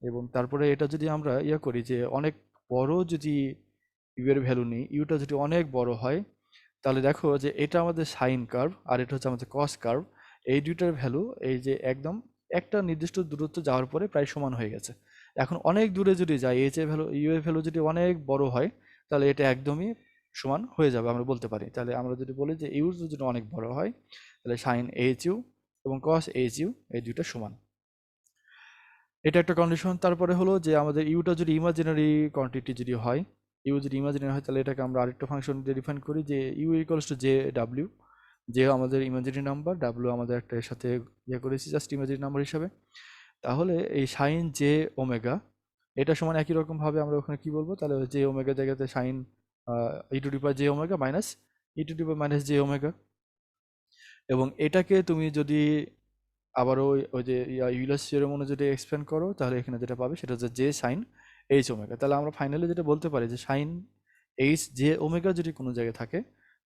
এবং তারপরে এটা যদি আমরা করি যে অনেক বড় যদি ইউ এর ভ্যালু নিই, ইউটা যদি অনেক বড় হয়, তাহলে দেখো যে এটা আমাদের সাইন কার্ভ আর এটা হচ্ছে আমাদের কস কার্ভ, এই দুইটার ভ্যালু এই যে একদম একটা নির্দিষ্ট দূরত্ব যাওয়ার পরে প্রায় সমান হয়ে গেছে। এখন অনেক দূরে যদি যায় এইচ এর ভ্যালু ইউ এর ভ্যালু যদি অনেক বড় হয়, তাহলে এটা একদমই সমান হয়ে যাবে আমরা বলতে পারি। তাহলে আমরা যদি বলি যে ইউ যদি অনেক বড় হয় তাহলে সাইন এইচ ইউ এবং কস এইচ ইউ এই দুইটা সমান, এটা একটা কন্ডিশন। তারপরে হলো যে আমাদের ইউটা যদি ইমাজিনারি কোয়ান্টিটি যদি হয়, ইউ যদি ইমাজিনারি হয় তাহলে এটাকে আমরা আরেকটা ফাংশন দিয়ে ডিফাইন করি যে ইউ ইকুয়ালস টু জে ডাব্লিউ, যে আমাদের ইমাজিনারি নাম্বার, ডাব্লিউ আমাদের একটা এর সাথে করেছি জাস্ট ইমাজিনারি নাম্বার হিসাবে। তাহলে এই সাইন জে ওমেগা এটা সমান একই রকমভাবে আমরা ওখানে কি বলবো, তাহলে জে ওমেগা জায়গাতে sine e to the power j omega minus e to the power minus j omega. এবং এটাকে তুমি যদি আবারও ওই যে ইউলার থিওরেম যদি এক্সপ্লেন করো, তাহলে এখানে যেটা পাবে সেটা হচ্ছে জে সাইন এইচ ওমেগা। তাহলে আমরা ফাইনালি যেটা বলতে পারি যে সাইন এইচ জে ওমেগা যদি কোনো জায়গায় থাকে,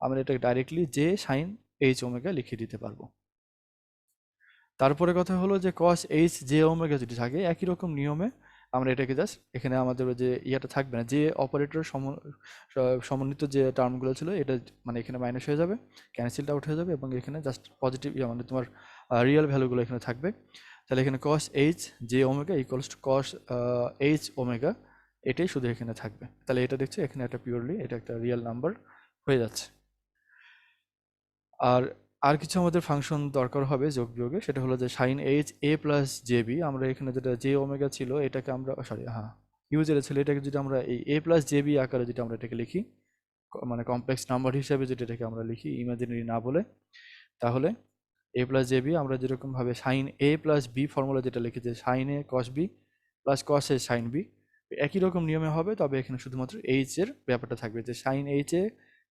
আমরা এটাকে directly j sine h omega লিখে দিতে পারবো। তারপরে কথা হলো যে কস এইচ জে ওমেগা যদি থাকে একই রকম নিয়মে আমরা এটাকে জাস্ট এখানে আমাদের যে ইয়াটা থাকবে না, যে অপারেটর সমন্বিত যে টার্মগুলো ছিল এটা মানে এখানে মাইনাস হয়ে যাবে, ক্যান্সেলড আউট হয়ে যাবে, এবং এখানে জাস্ট পজিটিভ মানে তোমার রিয়েল ভ্যালুগুলো এখানে থাকবে। তাহলে এখানে cos h j omega equals to cos h omega, এটাই শুধু এখানে থাকবে। তাহলে এটা দেখছো এখানে একটা পিওরলি এটা একটা রিয়েল নাম্বার হয়ে যাচ্ছে। আর আর কিছু আমাদের ফাংশন দরকার হবে যোগ বিয়োগে, সেটা হলো যে sine h a plus j b, আমরা এখানে যেটা জে ওমেগা ছিল এটাকে আমরা সরি হ্যাঁ ইউ যেটা ছিল এটাকে যদি আমরা এই এ প্লাস জে বি আকারে যদি আমরা এটাকে লিখি, মানে কমপ্লেক্স নাম্বার হিসাবে যদি এটাকে আমরা লিখি ইমাজিনারি না বলে, তাহলে এ প্লাস জে বি আমরা যেরকমভাবে সাইন এ প্লাস বি ফর্মুলা যেটা লিখেছি সাইন এ কস বি প্লাস কস এ সাইন বি, একই রকম নিয়মে হবে, তবে এখানে শুধুমাত্র এইচ এর ব্যাপারটা থাকবে যে sine h a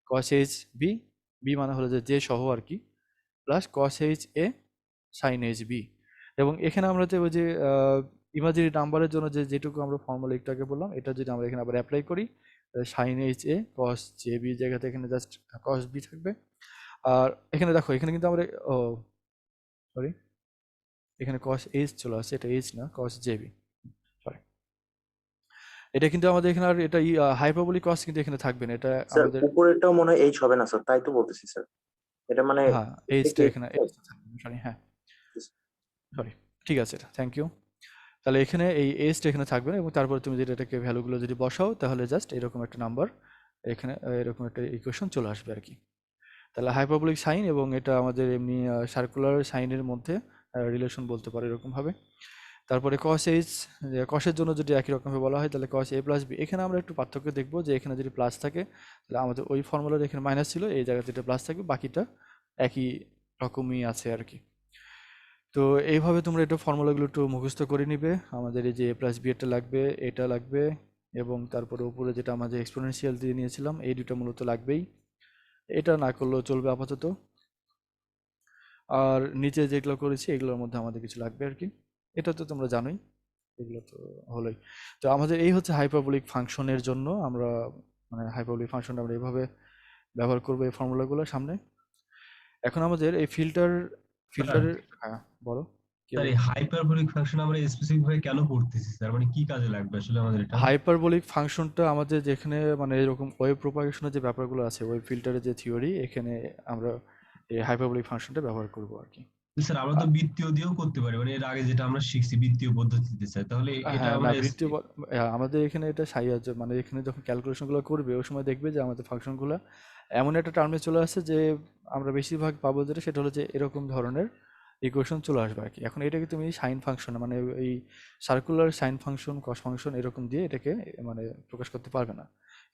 cos h b, b মানে হলো যে জে সহ আর কি, plus cos h a sine h b. এবং এখানে আমরা যে ওই যে ইমাজিনারি নাম্বারের জন্য যেটুকু আমরা ফর্মুলা একটু আগে বললাম, এটা যদি আমরা এখানে আবার অ্যাপ্লাই করি, sine h a cos j b জায়গাতে এখানে জাস্ট কস বি থাকবে। আর এখানে দেখো, এখানে কিন্তু আমরা ও সরি, এখানে কস এইচ চলে আসছে, এটা এইচ না, কস জে বি, সরি। এটা কিন্তু আমাদের এখানে আর এটা হাইপারবোলিক কস কিন্তু এখানে থাকবে না, এটা স্যার আমাদের উপরেরটাও মনে হয় এইচ হবে না স্যার, তাই তো বলতেছি স্যার। এটা মানে হ্যাঁ এটা এইচটা কি এখানে এইচটা থাকবে, সরি, হ্যাঁ সরি, ঠিক আছে, থ্যাংক ইউ। তাহলে এখানে এই এজটা এখানে থাকবে না, এবং তারপরে তুমি যদি এটাকে ভ্যালুগুলো যদি বসাও, তাহলে জাস্ট এরকম একটা নাম্বার এখানে এরকম একটা ইকুয়েশন চলে আসবে আর কি। তাহলে হাইপারবোলিক সাইন এবং এটা আমাদের এমনি সার্কুলার সাইনের মধ্যে রিলেশন বলতে পারো এরকমভাবে। তারপরে কস এইচ, কসের জন্য যদি একই রকমভাবে বলা হয় তাহলে কস এ প্লাস বি। এখানে আমরা একটু পার্থক্য দেখবো, যে এখানে যদি প্লাস থাকে তাহলে আমাদের ওই ফর্মুলার এখানে মাইনাস ছিল, এই জায়গাতে এটা প্লাস থাকবে, বাকিটা একই রকমই আছে আর কি। তো এইভাবে তোমরা এটা ফর্মুলাগুলো একটু মুখস্থ করে নিবে। আমাদের এই যে এ প্লাস বি এটা লাগবে, এটা লাগবে, এবং তারপরে উপরে যেটা আমাদের এক্সপোনেনশিয়াল দিয়ে নিয়েছিলাম, এই দুটো মূলত লাগবেই। এটা না করলেও চলবে আপাতত। আর নিচে যেগুলো করেছি এগুলোর মধ্যে আমাদের কিছু লাগবে আর কি, এটা তো তোমরা জানোই, এগুলো তো হলোই। তো আমাদের এই হচ্ছে হাইপারবোলিক ফাংশনের জন্য আমরা, মানে হাইপারবোলিক ফাংশনটা আমরা এইভাবে ব্যবহার করবো এই ফর্মুলাগুলো সামনে। এখন আমাদের এই স্যার ফিল্টারের, হ্যাঁ বলো, কি স্যার এই বলবো? হাইপারবোলিক ফাংশন আমরা স্পেসিফিক ভাবে কেন পড়তেছি স্যার, মানে কি কাজে লাগবে আসলে আমাদের এটা? হাইপারবোলিক ফাংশনটা আমাদের যেখানে মানে এরকম ওয়েভ প্রোপাগেশনের যে ব্যাপারগুলো আছে, ওয়েভ ফিল্টারের যে থিওরি, এখানে আমরা এই হাইপারবোলিক ফাংশনটা ব্যবহার করব আর কি। স্যার আমরা তো আ- বৃত্তীয় দিয়েও করতে পারি, মানে এর আগে যেটা আমরা শিখছি বৃত্তীয় পদ্ধতিতে স্যার, তাহলে এটা হ্যাঁ, না আমরা বৃত্তীয় আমাদের এখানে এটা সাহায্য, মানে এখানে যখন ক্যালকুলেশনগুলো করবে ওই সময় দেখবে যে আমাদের ফাংশনগুলো এমন একটা টার্মে চলে আসছে যে আমরা বেশিরভাগ পাবো, যেটা সেটা হলো যে এরকম ধরনের ইকুয়েশন চলে আসবে আর কি। এখন এটাকে তুমি সাইন ফাংশন, মানে এই সার্কুলার সাইন ফাংশন, কস ফাংশন এরকম দিয়ে এটাকে মানে প্রকাশ করতে পারবে না।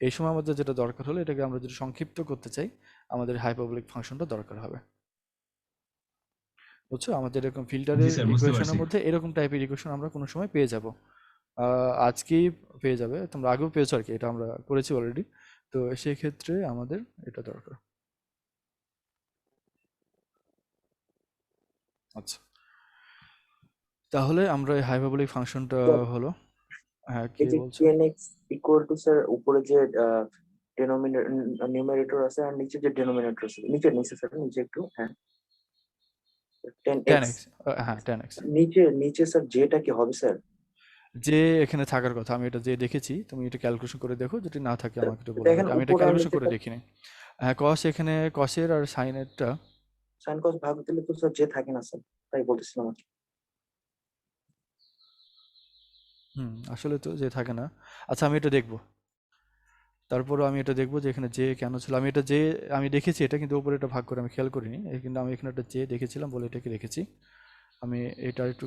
এই সময় আমাদের যেটা দরকার হলো, এটাকে আমরা যদি সংক্ষিপ্ত করতে চাই, আমাদের হাইপারবোলিক ফাংশনটা দরকার হবে। বুঝছো, আমাদের এরকম জি ফিল্টারের স্যার বুঝতে ইকুয়েশনের পারছি। মধ্যে এরকম টাইপের ইকুয়েশন আমরা কোনো সময় পেয়ে যাব। আজকেই পেয়ে যাবে, তোমরা আগেও পেয়েছো আর কি, এটা আমরা করেছি অলরেডি। তো সেই ক্ষেত্রে আমাদের এটা দরকার। আচ্ছা, তাহলে আমরা এই হাইপারবোলিক ফাংশনটা স্যার হলো, হ্যাঁ কি এই যে বলছো? Ten x equal to sir উপরে যে নিউমারেটর আছে আর নিচে যে ডেনোমিনেটর আছে, নিচে নিচে স্যার নিচে একটু, হ্যাঁ টেন টেন এক্স এক্স হ্যাঁ 10x। নিচে নিচে স্যার যেটা কি হবে স্যার? যে এখানে থাকার কথা, আমি এটা যে দেখেছি, তুমি এটা ক্যালকুলেশন করে দেখো, যদি না থাকে স্যার, আমাকে একটু বলো আর দেখেন কি, আমি এটা উপরে আর ক্যালকুলেশন নিচে করে দেখিনি। হ্যাঁ কস, এখানে কসের আর সাইনেরটা, সাইন কস ভাগ দিলে তো স্যার যে থাকে না স্যার, তাই বলতেছিলাম আর কি। আসলে তো যে থাকে না। আচ্ছা আমি এটা দেখবো, তারপরও আমি এটা দেখবো যে এখানে যে কেন ছিল, আমি এটা যে আমি দেখেছি এটা, কিন্তু উপরে এটা ভাগ করে আমি খেয়াল করিনি, কিন্তু আমি এখানে একটা যে দেখেছিলাম বলে এটাকে রেখেছি। আমি এটা একটু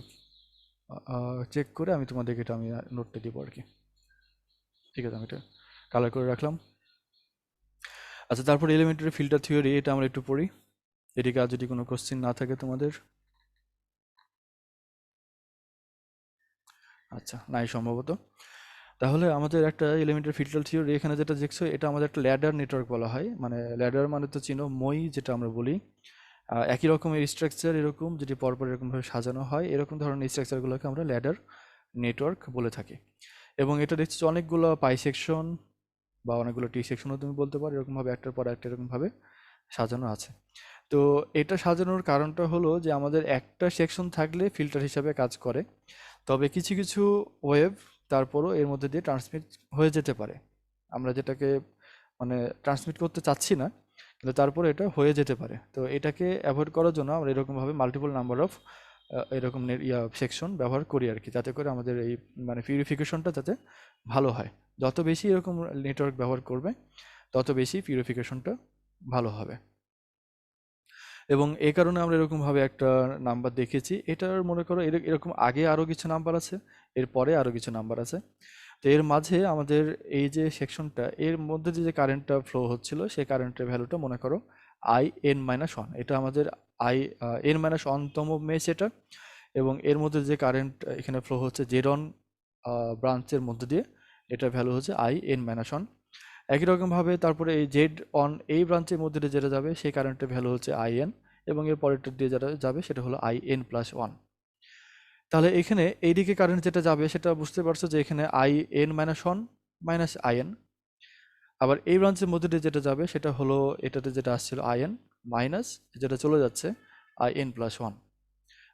চেক করে আমি তোমাদেরকে এটা আমি নোটটা দিব আর কি। ঠিক আছে, আমি এটা কালার করে রাখলাম। আচ্ছা, তারপর এলিমেন্টারি ফিল্টার থিওরি, এটা আমরা একটু পড়ি, এদিকে আর যদি কোনো কোশ্চেন না থাকে তোমাদের। আচ্ছা, নাই সম্ভবত। তাহলে আমাদের একটা এলিমেন্টারি ফিল্টার থিওরি, এখানে যেটা দেখছো এটা আমাদের একটা ল্যাডার নেটওয়ার্ক বলা হয়। মানে ল্যাডার মানে তো চিনো, মই যেটা আমরা বলি। একই রকমের স্ট্রাকচার এরকম যদি পরপর এরকমভাবে সাজানো হয়, এরকম ধরনের স্ট্রাকচারগুলোকে আমরা ল্যাডার নেটওয়ার্ক বলে থাকি। এবং এটা দেখছি যে অনেকগুলো পাই সেকশন বা অনেকগুলো টি সেকশনও তুমি বলতে পারো, এরকমভাবে একটার পর একটা এরকমভাবে সাজানো আছে। তো এটা সাজানোর কারণটা হলো যে আমাদের একটা সেকশন থাকলে ফিল্টার হিসাবে কাজ করে, তবে কিছু কিছু ওয়েভ তারপরও এর মধ্যে দিয়ে ট্রান্সমিট হয়ে যেতে পারে। আমরা যেটাকে মানে ট্রান্সমিট করতে চাচ্ছি না, কিন্তু তারপরে এটা হয়ে যেতে পারে। তো এটাকে অ্যাভয়েড করার জন্য আমরা এরকমভাবে মাল্টিপল নাম্বার অফ এরকম সেকশন ব্যবহার করি আর কি, যাতে করে আমাদের এই মানে পিউরিফিকেশনটা যাতে ভালো হয়। যত বেশি এরকম নেটওয়ার্ক ব্যবহার করবে, তত বেশি পিউরিফিকেশনটা ভালো হবে। এবং এই কারণে আমরা এরকমভাবে একটা নাম্বার দেখেছি। এটার মনে করো এরকম আগে আরও কিছু নাম্বার আছে, এরপরে আরও কিছু নাম্বার আছে। তো এর মাঝে আমাদের এই যে সেকশনটা, এর মধ্যে যে কারেন্টটা ফ্লো হচ্ছিল, সেই কারেন্টের ভ্যালুটা মনে করো IN-1, এটা আমাদের আই N-1তম মেশ এটা। এবং এর মধ্যে যে কারেন্ট এখানে ফ্লো হচ্ছে জেড অন ব্রাঞ্চের মধ্যে দিয়ে, এটার ভ্যালু হচ্ছে IN-1। একই রকমভাবে তারপরে এই জেড অন এই ব্রাঞ্চের মধ্যে দিয়ে যেটা যাবে সেই কারেন্টের ভ্যালু হচ্ছে IN, এবং এর পরেরটা দিয়ে যেটা যাবে সেটা হলো IN প্লাস 1। তাহলে এখানে এইদিকে কারেন্ট যেটা যাবে সেটা বুঝতে পারছো যে এখানে IN মাইনাস 1 মাইনাস IN, আবার এই ব্রাঞ্চের মধ্যে দিয়ে যেটা যাবে সেটা হলো এটাতে যেটা আসছিল IN মাইনাস যেটা চলে যাচ্ছে IN প্লাস 1।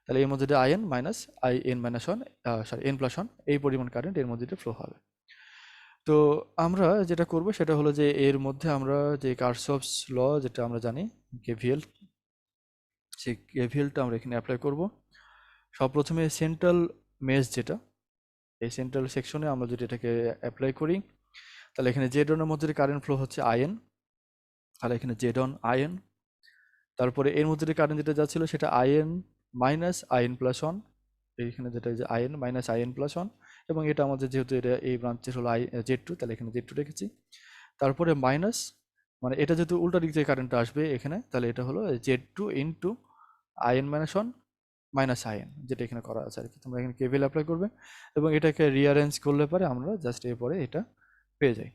তাহলে এর মধ্যে দিয়ে IN minus IN minus 1 sorry N plus 1 এই পরিমাণ কারেন্ট এর মধ্যে দিয়ে ফ্লো হবে। তো আমরা যেটা করব সেটা হলো যে এর মধ্যে আমরা যে কারশফস ল যেটা আমরা জানি কেভিএল, সেই কেভিএলটা আমরা এখানে অ্যাপ্লাই করব। সবপ্রথমে সেন্ট্রাল মেশ যেটা, এই সেন্ট্রাল সেকশনে আমরা যদি এটাকে অ্যাপ্লাই করি তাহলে এখানে জেড অনের মধ্যে কারেন্ট ফ্লো হচ্ছে IN, তাহলে এখানে জেড অন IN, তারপরে এর মধ্যে দিয়ে কারেন্ট যেটা যাচ্ছিল সেটা IN মাইনাস IN প্লাস 1, এইখানে যেটা যে IN মাইনাস IN প্লাস 1, এবং এটা আমাদের যেহেতু এটা এই ব্রাঞ্চের হলো Z2, তাহলে এখানে Z2 রেখেছি। তারপরে মাইনাস মানে এটা যেহেতু উল্টা দিক থেকে কারেন্টটা আসবে এখানে, তাহলে এটা হলো Z2 into IN minus 1 minus IN, যেটা এখানে করা আছে আর কি। তোমরা এখানে কেভিএল অ্যাপ্লাই করবে এবং এটাকে রিঅ্যারেঞ্জ করলে পরে আমরা জাস্ট এরপরে এটা পেয়ে যাই।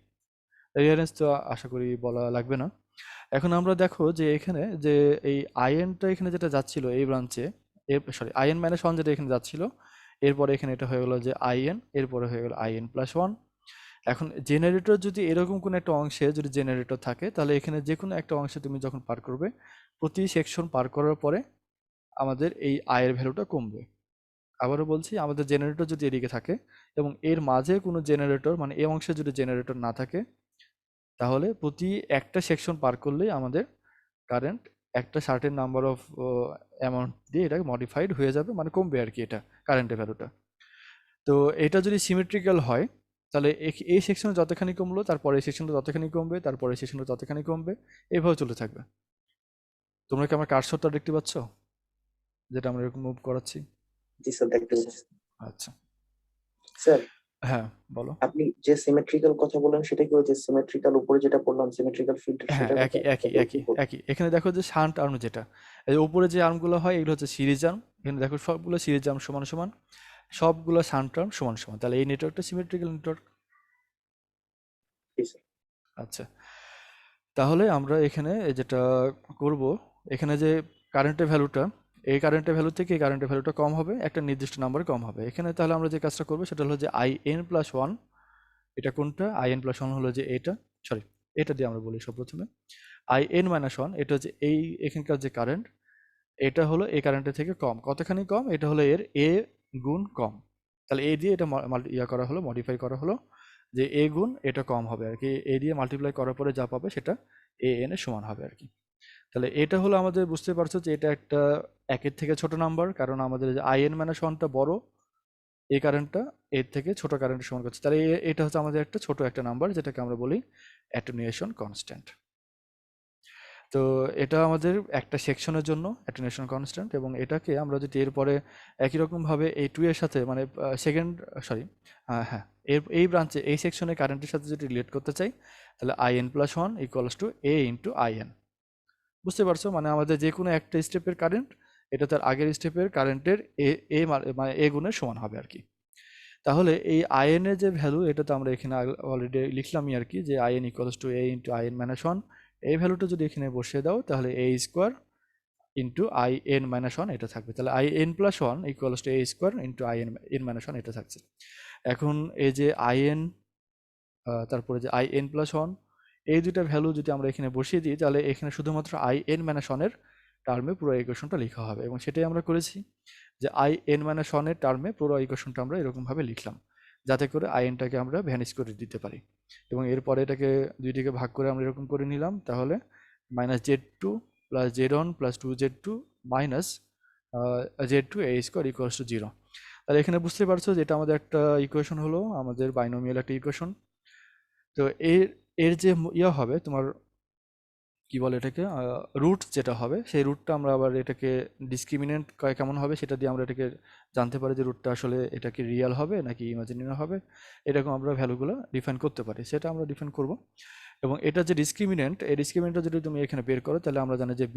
রিঅ্যারেঞ্জ তো আশা করি বলা লাগবে না। এখন আমরা দেখো যে এখানে যে এই আইএনটা এখানে যেটা যাচ্ছিল এই ব্রাঞ্চে, সরি IN মাইনাস 1 যেটা এখানে যাচ্ছিল, এরপরে এখানে এটা হয়ে গেলো যে IN, এরপরে হয়ে গেল IN প্লাস 1। এখন জেনারেটর যদি এরকম কোনো একটা অংশে যদি জেনারেটর থাকে তাহলে এখানে যে কোনো একটা অংশে তুমি যখন পার করবে প্রতি সেকশন পার করার পরে আমাদের এই আয়ের ভ্যালুটা কমবে। আবারও বলছি, আমাদের জেনারেটর যদি এদিকে থাকে এবং এর মাঝে কোনো জেনারেটর মানে এই অংশে যদি জেনারেটর না থাকে তাহলে প্রতি একটা সেকশন পার করলেই আমাদের কারেন্ট একটা সার্টেন নাম্বার অফ অ্যামাউন্ট দিয়ে এটা মডিফাইড হয়ে যাবে, মানে কমবে আর কি এটা কারেন্টের ভ্যালুটা। তো এটা যদি সিমেট্রিক্যাল হয় তাহলে এই সেকশনে যতখানি কমলো তারপরে এই সেকশনটা ততখানি কমবে, তারপরে এই সেকশনটা ততখানি কমবে, এইভাবে চলতে থাকবে। তোমরা কি আমার কার্সরটা দেখতে পাচ্ছ যেটা আমরা এরকম মুভ করাচ্ছি? জি স্যার, দেখতে পাচ্ছি। আচ্ছা, স্যার হ্যাঁ বলো। আপনি যে সিমেট্রিক্যাল কথা বলেন সেটা কি, ওই যে সিমেট্রিক্যাল উপরে যেটা বললাম সিমেট্রিক্যাল ফিল্ড হ্যাঁ, সেটার একই কথা? একই একই একই এখানে দেখো যে শান্ট আর্ম যেটা, এই যে উপরে যে আর্মগুলো হয় এগুলো হচ্ছে সিরিজ আর্ম, এখানে দেখো সবগুলো সিরিজ আর্ম সমান সমান, সবগুলো শান্ট আর্ম সমান সমান, তাহলে এই নেটওয়ার্কটা সিমেট্রিক্যাল নেটওয়ার্ক। জি স্যার। আচ্ছা, তাহলে আমরা এখানে যেটা করব, এখানে যে কারেন্টের ভ্যালুটা, এই কারেন্টের ভ্যালু থেকে এই কারেন্টের ভ্যালুটা কম হবে, একটা নির্দিষ্ট নাম্বার কম হবে এখানে। তাহলে আমরা যে কাজটা করবো সেটা হলো যে IN প্লাস 1, এটা কোনটা? IN প্লাস 1 হলো যে এটা, সরি এটা দিয়ে আমরা বলি সব প্রথমে। IN মাইনাস 1 এটা হচ্ছে এই এখানকার যে কারেন্ট, এটা হলো এই কারেন্টের থেকে কম, কতখানি কম? এটা হলো এর A গুণ কম। তাহলে A দিয়ে এটা করা হলো, মডিফাই করা হলো যে A গুণ এটা কম হবে আর কি, A দিয়ে মাল্টিপ্লাই করার পরে যা পাবে সেটা AN এর সমান হবে আর কি। তাহলে এটা হলো আমাদের, বুঝতে পারছো যে এটা একটা একের থেকে ছোট নাম্বার, কারণ আমাদের যে IN মাইনাস 1টা বড়, এই কারেন্টটা এর থেকে ছোট কারেন্টের সমান করছে, তাহলে এটা হচ্ছে আমাদের একটা ছোট একটা নাম্বার যেটাকে আমরা বলি অ্যাটেনুয়েশন কনস্ট্যান্ট। তো এটা আমাদের একটা সেকশনের জন্য অ্যাটেনুয়েশন কনস্ট্যান্ট, এবং এটাকে আমরা যদি এরপরে একই রকমভাবে এই 2 এর সাথে মানে সেকেন্ড সরি হ্যাঁ এই ব্রাঞ্চে এই সেকশনের কারেন্টের সাথে যদি রিলেট করতে চাই তাহলে IN plus 1 equals to A into IN। বুঝতে পারছো, মানে আমাদের যে কোনো একটা স্টেপের কারেন্ট এটা তার আগের স্টেপের কারেন্টের মানে A গুণের সমান হবে আর কি। তাহলে এই IN এর যে ভ্যালু এটা তো আমরা এখানে অলরেডি লিখলামই আর কি, যে IN equals to A into IN minus 1, এই ভ্যালুটা যদি এখানে বসিয়ে দাও তাহলে A square into IN minus 1 এটা থাকবে, তাহলে IN plus 1 equals to A square into IN minus 1 এটা থাকছে। এখন এই যে IN তারপরে যে IN প্লাস 1, এই দুইটা ভ্যালু যদি আমরা এখানে বসিয়ে দিই তাহলে এখানে শুধুমাত্র IN মাইনাস 1 এর টার্মে পুরো ইকুয়েশনটা লেখা হবে, এবং সেটাই আমরা করেছি যে IN মাইনাস 1 এর টার্মে পুরো ইকুয়েশনটা আমরা এরকমভাবে লিখলাম যাতে করে INটাকে আমরা ভ্যানিশ করে দিতে পারি, এবং এরপরে এটাকে দুইটিকে ভাগ করে আমরা এরকম করে নিলাম, তাহলে minus Z2 plus Z1 plus 2Z2 minus Z2 A square equals to 0। তাহলে এখানে বুঝতে পারছো যে এটা আমাদের একটা ইকুয়েশন হলো, আমাদের বাইনোমিয়াল একটা ইকুয়েশন। তো এর এর যে হবে তোমার কি বলে এটাকে রুট যেটা হবে, সেই রুটটা আমরা আবার এটাকে ডিসক্রিমিনেন্ট কেমন হবে সেটা দিয়ে আমরা এটাকে জানতে পারি যে রুটটা আসলে এটা কি রিয়েল হবে নাকি ইমাজিনারি হবে, এরকম আমরা ভ্যালুগুলো ডিফাইন করতে পারি, সেটা আমরা ডিফাইন করব। এবং এটা যে ডিসক্রিমিনেন্ট, এই ডিসক্রিমিনেন্টটা যদি তুমি এখানে বের করো তাহলে আমরা জানি যে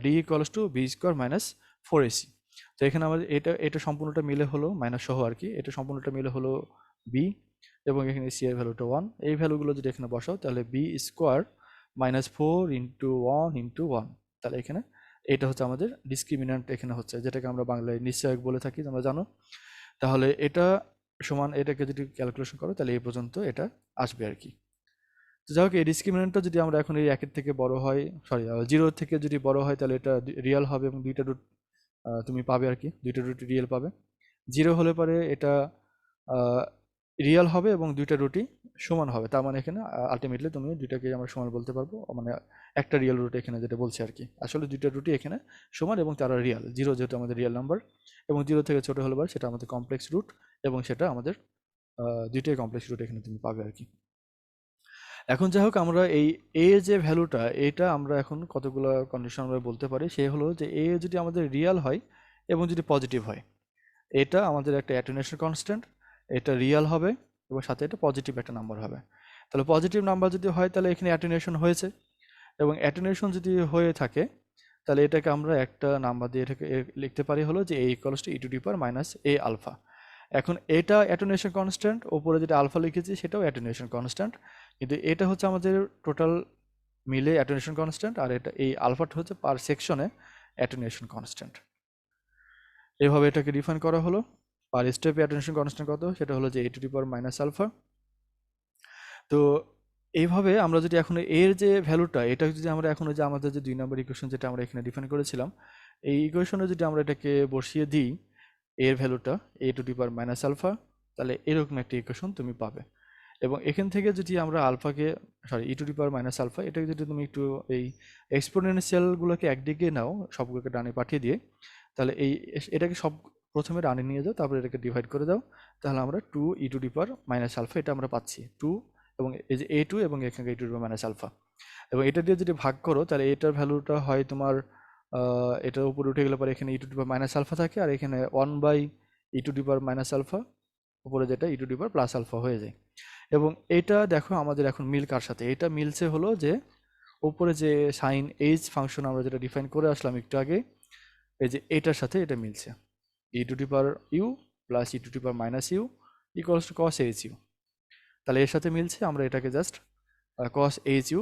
D equals to B square minus 4AC। তো এখানে আমাদের এটা সম্পূর্ণটা মিলে হলো মাইনাস সহ আর কি, এটা সম্পূর্ণটা মিলে হলো B, এবং এখানে C এর ভ্যালুটা 1, এই ভ্যালুগুলো যদি এখানে বসাও তাহলে B square minus 4 into 1 into 1, তাহলে এখানে এটা হচ্ছে আমাদের ডিসক্রিমিন্যান্ট এখানে হচ্ছে, যেটাকে আমরা বাংলায় নিশ্চয়ক বলে থাকি, তোমরা জানো। তাহলে এটা সমান, এটাকে যদি ক্যালকুলেশন করো তাহলে এই পর্যন্ত এটা আসবে আর কি। তো যাই হোক, এই ডিসক্রিমিন্যান্টটা যদি আমরা এখন এই 1-এর থেকে বড় হয়, সরি 0 থেকে যদি বড় হয় তাহলে এটা রিয়েল হবে এবং দুইটা রুট তুমি পাবে আর কি, দুইটা রুট রিয়েল পাবে। 0 হলে পরে এটা রিয়েল হবে এবং দুইটা রুটই সমান হবে। তার মানে এখানে আলটিমেটলি তুমি দুইটাকে আমরা সমান বলতে পারবো, মানে একটা রিয়েল রুট এখানে যেটা বলছে আর কি, আসলে দুইটা রুটই এখানে সমান এবং তারা রিয়েল। 0 যেহেতু আমাদের রিয়েল নাম্বার এবং 0 থেকে ছোট হলে পরে সেটা আমাদের কমপ্লেক্স রুট এবং সেটা আমাদের দুইটাই কমপ্লেক্স রুট এখানে তুমি পাবে আর কি। এখন যাই হোক, আমরা এই এ যে ভ্যালুটা, এটা আমরা এখন কতগুলো কন্ডিশন আমরা বলতে পারি। সে হলো যে এ যদি আমাদের রিয়েল হয় এবং যদি পজিটিভ হয়, এটা আমাদের একটা অ্যাটেনুয়েশন কনস্ট্যান্ট, এটা রিয়েল হবে এবং সাথে এটা পজিটিভ একটা নাম্বার হবে। তাহলে পজিটিভ নাম্বার যদি হয় তাহলে এখানে অ্যাটেনুয়েশন হয়েছে, এবং অ্যাটেনুয়েশন যদি হয়ে থাকে তাহলে এটাকে আমরা একটা নাম্বার দিয়ে এটাকে লিখতে পারি হলো যে a equals to e⁻⁻a alpha. এখন এটা অ্যাটেনুয়েশন কনস্ট্যান্ট, ওপরে যেটা আলফা লিখেছি সেটাও অ্যাটেনুয়েশন কনস্ট্যান্ট, কিন্তু এটা হচ্ছে আমাদের টোটাল মিলে অ্যাটেনুয়েশন কনস্ট্যান্ট, আর এটা এই আলফাটা হচ্ছে পার সেকশনে অ্যাটেনুয়েশন কনস্ট্যান্ট। এভাবে এটাকে ডিফাইন করা হলো। পার স্টেপে অ্যাটেনুয়েশন কনস্ট্যান্ট কত, সেটা হলো যে a⁻⁻α। তো এইভাবে আমরা যদি এখন এর যে ভ্যালুটা, এটা যদি আমরা এখন যে আমাদের যে 2 নম্বর ইকুয়েশন যেটা আমরা এখানে ডিফাইন করেছিলাম, এই ইকুয়েশনে যদি আমরা এটাকে বসিয়ে দিই এর ভ্যালুটা a⁻⁻α, তাহলে এরকম একটা ইকুয়েশন তুমি পাবে। এবং এখান থেকে যদি আমরা আলফাকে, সরি e⁻⁻α, এটাকে যদি তুমি একটু এই এক্সপোনেনশিয়ালগুলোকে একদিকে নাও, সবগুলোকে ডানে পাঠিয়ে দিয়ে, তাহলে এটাকে সব প্রথমে ডানে নিয়ে যাও, তারপরে এটাকে ডিভাইড করে দাও, তাহলে আমরা 2e⁻⁻α এটা আমরা পাচ্ছি 2, এবং এই যে a2 এবং এখানে e⁻⁻α, এবং এটা দিয়ে যদি ভাগ করো তাহলে এটার ভ্যালুটা হয় তোমার এটার উপরে উঠে গেলে পরে এখানে e⁻⁻α থাকে, আর এখানে 1/e⁻⁻α উপরে যেটা e⁻+α হয়ে যায়। এবং এটা দেখো আমাদের এখন মিল কার সাথে, এটা মিলছে হলো যে উপরে যে সাইন এইচ ফাংশন আমরা যেটা ডিফাইন করে আসলাম একটু আগে, এই যে এটার সাথে এটা মিলছে, e⁻u plus e⁻−u equals to cos hু। তাহলে এর সাথে মিলছে, আমরা এটাকে জাস্ট cos hু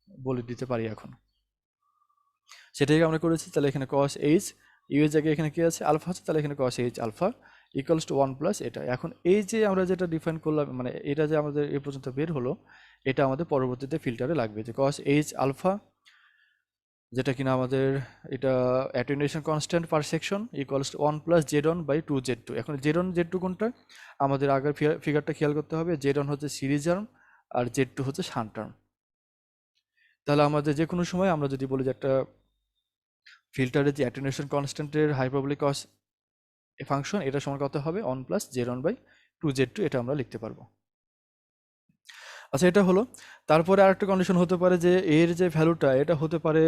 বলে দিতে পারি এখন, সেটাই আমরা করেছি। তাহলে এখানে cos h, ইউ এর জায়গায় এখানে কি আছে, আলফা আছে, তাহলে এখানে cos h alpha equals to 1 plus এটা। এখন এই যে আমরা যেটা ডিফাইন করলাম, মানে এটা যে আমাদের এ পর্যন্ত বের হলো, এটা আমাদের পরবর্তীতে ফিল্টারে লাগবে, যে cos h আলফা, যেটা কিনা আমাদের এটা attenuation constant per section equals to 1 plus z1/2z2। এখন z1 z2 কোনটা, আমাদের আগের ফিগারটা খেয়াল করতে হবে, z1 হচ্ছে সিরিজ টার্ম আর z2 হচ্ছে শান্ট টার্ম। তাহলে আমাদের যে কোনো সময় আমরা যদি বলি যে একটা ফিল্টারের যে অ্যাটেনুয়েশন কনস্ট্যান্টের হাইপারবোলিক কস ফাংশন, এটা সমান কত হবে, 1 প্লাস z1/2z2, এটা আমরা লিখতে পারবো। আচ্ছা, এটা হলো। তারপরে আরেকটা কন্ডিশন হতে পারে যে এর যে ভ্যালুটা, এটা হতে পারে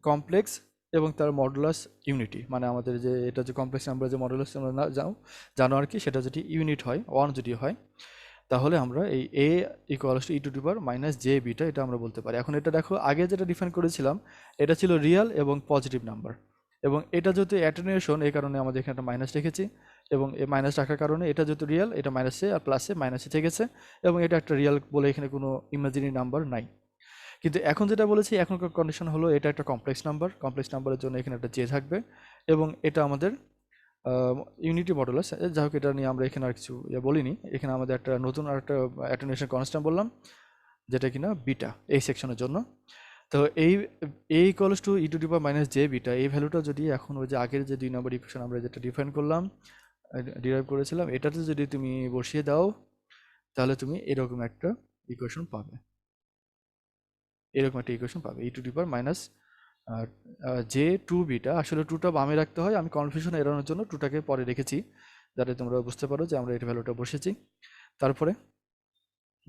কমপ্লেক্স এবং তার মডুলাস ইউনিটি, মানে আমাদের যে এটা যে কমপ্লেক্স নাম্বার যে মডুলাস আমরা জানো আর কি, সেটা যদি ইউনিট হয়, 1 যদি হয়, তাহলে আমরা এই a ইকুয়ালস টু e⁻−j⁵ এটা আমরা বলতে পারি। এখন এটা দেখো, আগে যেটা ডিফাইন করেছিলাম এটা ছিল রিয়েল এবং পজিটিভ নাম্বার, এবং এটা যেহেতু অ্যাটেনুয়েশন, এই কারণে আমাদের এখানে একটা মাইনাস রেখেছি, এবং এই মাইনাস রাখার কারণে এটা যেহেতু রিয়েল, এটা মাইনাসে আর প্লাসে মাইনাসে থেকেছে, এবং এটা একটা রিয়েল বলে এখানে কোনো ইমাজিনারি নাম্বার নাই। কিন্তু এখন যেটা বলেছি, এখনকার কন্ডিশন হলো এটা একটা কমপ্লেক্স নাম্বার, কমপ্লেক্স নাম্বারের জন্য এখানে একটা জে থাকবে, এবং এটা আমাদের ইউনিটি মডুলাস। যাই হোক, এটা নিয়ে আমরা এখানে আর কিছু বলিনি, এখানে আমাদের একটা নতুন আর একটা অ্যাটেনুয়েশন কনস্ট্যান্ট বললাম, যেটা কিনা বিটা এই সেকশনের জন্য। তো এই a ইকুয়ালস টু e⁻−j⁵, এই ভ্যালুটা যদি এখন ওই যে আগের যে 2 নম্বর ইকুয়েশন আমরা যেটা ডিফাইন করলাম, ডিরাইভ করেছিলাম, এটাতে যদি তুমি বসিয়ে দাও, তাহলে তুমি এরকম একটা ইকুয়েশন পাবে, এরকম একটা ইকুয়েশন পাবে e⁻−j2β। আসলে 2টা বামে রাখতে হয়, আমি কনফিউশন এড়ানোর জন্য 2টাকে পরে রেখেছি, যাতে তোমরা বুঝতে পারো যে আমরা এর ভ্যালুটা বসেছি। তারপরে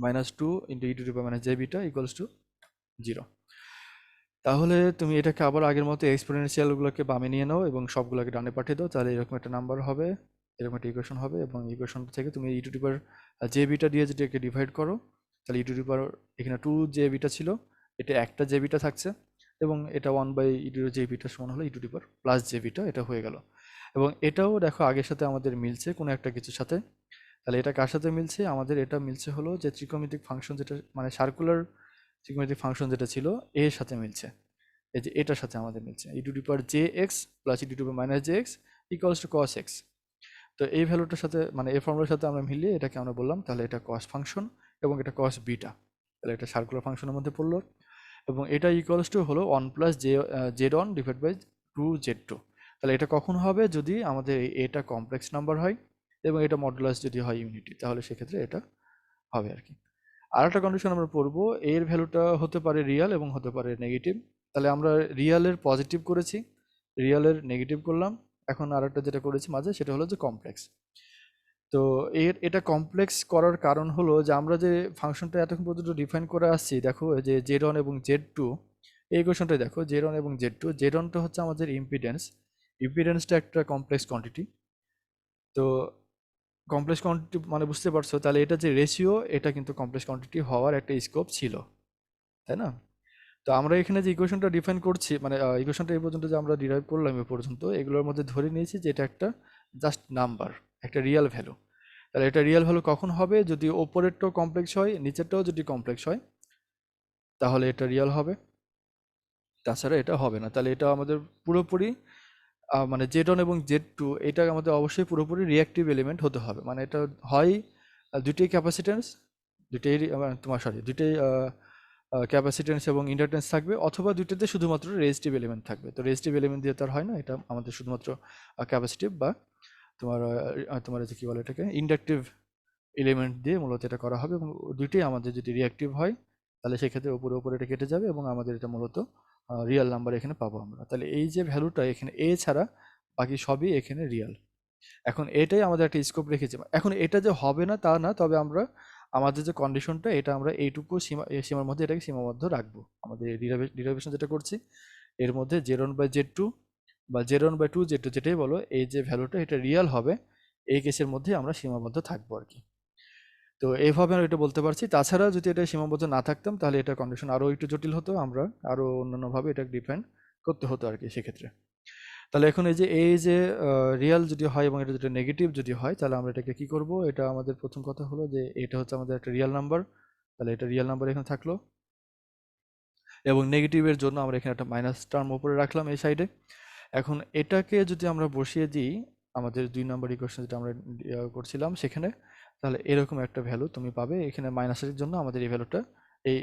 -2 × e⁻−j⁵ ইকুয়ালস টু 0। তাহলে তুমি এটাকে আবার আগের মতো এক্সপোনেনশিয়ালগুলোকে বামে নিয়ে নাও এবং সবগুলোকে ডানে পাঠিয়ে দাও, তাহলে এরকম একটা নাম্বার হবে, এরকম একটা ইকুয়েশন হবে, এবং ইকুয়েশন থেকে তুমি e⁻j⁵ দিয়ে যদি একে ডিভাইড করো, তাহলে এখানে 2j⁵ ছিল, এটা একটা j⁵ থাকছে, এবং এটা 1/e⁻j⁵ সমান হলো e⁻+j⁵, এটা হয়ে গেল। এবং এটাও দেখো আগের সাথে আমাদের মিলছে কোনো একটা কিছুর সাথে। তাহলে এটা কার সাথে মিলছে, আমাদের এটা মিলছে হলো যে ত্রিকোণমিতিক ফাংশন, যেটা মানে সার্কুলার ত্রিকোণমিতিক ফাংশন যেটা ছিল এর সাথে মিলছে। এই যে এটার সাথে আমাদের মিলছে, e to the power j x plus e to the power minus j x equals to cos x. তো এই ভ্যালুটার সাথে মানে এই ফর্মুলার সাথে আমরা মিলিয়ে এটাকে আমরা বললাম তাহলে এটা কস ফাংশন এবং এটা কস বিটা, তাহলে এটা সার্কুলার ফাংশনের মধ্যে পড়লো। এবং এটা ইকুয়ালস টু হলো 1 plus z one divide by 2z2। তাহলে এটা কখন হবে, যদি আমাদের এটা কমপ্লেক্স নাম্বার হয় এবং এটা মডুলাস যদি হয় ইউনিটি, তাহলে সেক্ষেত্রে এটা হবে আর কি। আর একটা কন্ডিশন আমরা পড়বো, এর ভ্যালুটা হতে পারে রিয়াল এবং হতে পারে নেগেটিভ। তাহলে আমরা রিয়ালের পজিটিভ করেছি, রিয়ালের নেগেটিভ করলাম। এখন আর একটা যেটা করেছি মাঝে সেটা হলো যে কমপ্লেক্স। তো এটা কমপ্লেক্স করার কারণ হলো যে আমরা যে ফাংশনটা এতক্ষণ পর্যন্ত ডিফাইন করে আসছি, দেখো যে জেড ওয়ান এবং জেড টু, এই ইকুয়েশনটাই দেখো জেড ওয়ান এবং জেড টু। জেড ওয়ানটা হচ্ছে আমাদের ইম্পিডেন্স, ইম্পিডেন্সটা একটা কমপ্লেক্স কোয়ান্টিটি। তো কমপ্লেক্স কোয়ান্টিটি মানে বুঝতে পারছো, তাহলে এটা যে রেশিও এটা কিন্তু কমপ্লেক্স কোয়ান্টিটি হওয়ার একটা স্কোপ ছিল, তাই না? তো আমরা এখানে যে ইকুয়েশনটা ডিফাইন করছি মানে ইকুয়েশনটা এই পর্যন্ত যে আমরা ডিরাইভ করলাম এ পর্যন্ত, এগুলোর মধ্যে ধরে নিয়েছি যে এটা একটা জাস্ট নাম্বার, একটা রিয়েল ভ্যালু। তাহলে এটা রিয়েল ভ্যালু কখন হবে, যদি ওপরেরটাও কমপ্লেক্স হয় নিচেরটাও যদি কমপ্লেক্স হয় তাহলে এটা রিয়েল হবে, তাছাড়া এটা হবে না। তাহলে এটা আমাদের পুরোপুরি মানে জেড ওয়ান এবং জেড টু এটা আমাদের অবশ্যই পুরোপুরি রিঅ্যাক্টিভ এলিমেন্ট হতে হবে। মানে এটা হয় দুইটাই ক্যাপাসিটেন্স, দুইটাই তোমার সরি দুইটাই ক্যাপাসিটেন্স এবং ইন্ডাকটেন্স থাকবে, অথবা দুইটাতে শুধুমাত্র রেজিস্টিভ এলিমেন্ট থাকবে। তো রেজিস্টিভ এলিমেন্ট দিয়ে তার হয় না, এটা আমাদের শুধুমাত্র ক্যাপাসিটিভ বা তোমার তোমার যে কী বলে এটাকে ইন্ডাকটিভ এলিমেন্ট দিয়ে মূলত এটা করা হবে। এবং দুইটাই আমাদের যদি রিঅ্যাক্টিভ হয় তাহলে সেক্ষেত্রে উপরে উপরে এটা কেটে যাবে এবং আমাদের এটা মূলত রিয়েল নাম্বার এখানে পাবো আমরা। তাহলে এই যে ভ্যালুটা এখানে এ ছাড়া বাকি সবই এখানে রিয়েল। এখন এটাই আমাদের একটা স্কোপ রেখেছে। এখন এটা যে হবে না তা না, তবে আমরা আমাদের যে কন্ডিশনটা এটা আমরা এইটুকু সীমার মধ্যে এটাকে সীমাবদ্ধ রাখবো। আমাদের ডিরাইভেশন যেটা করছি এর মধ্যে Z one by Z two বা Z one by two Z two যেটাই বলো, এই যে ভ্যালুটা এটা রিয়েল হবে এই কেসের মধ্যে আমরা সীমাবদ্ধ থাকবো আর কি। তো এইভাবে আমরা এটা বলতে পারছি। তাছাড়া যদি এটা সীমাবদ্ধ না থাকতাম তাহলে এটার কন্ডিশন আরও একটু জটিল হতো, আমরা আরও অন্যান্যভাবে এটা ডিফাইন করতে হতো আর কি সেক্ষেত্রে। তাহলে এখন এই যে রিয়াল যদি হয় এবং এটা যদি নেগেটিভ যদি হয় তাহলে আমরা এটাকে কি করব, এটা আমাদের প্রথম কথা হলো যে এটা হচ্ছে আমাদের একটা রিয়াল নাম্বার, তাহলে এটা রিয়াল নাম্বার এখানে থাকলো। এবং নেগেটিভের জন্য আমরা এখানে একটা মাইনাস টার্ম উপরে রাখলাম এই সাইডে। এখন এটাকে যদি আমরা বসিয়ে দিই আমাদের 2 নম্বর ইকুয়েশন যেটা আমরা করছিলাম সেখানে, তাহলে এরকম একটা ভ্যালু তুমি পাবে। এখানে মাইনাসের জন্য আমাদের এই ভ্যালুটা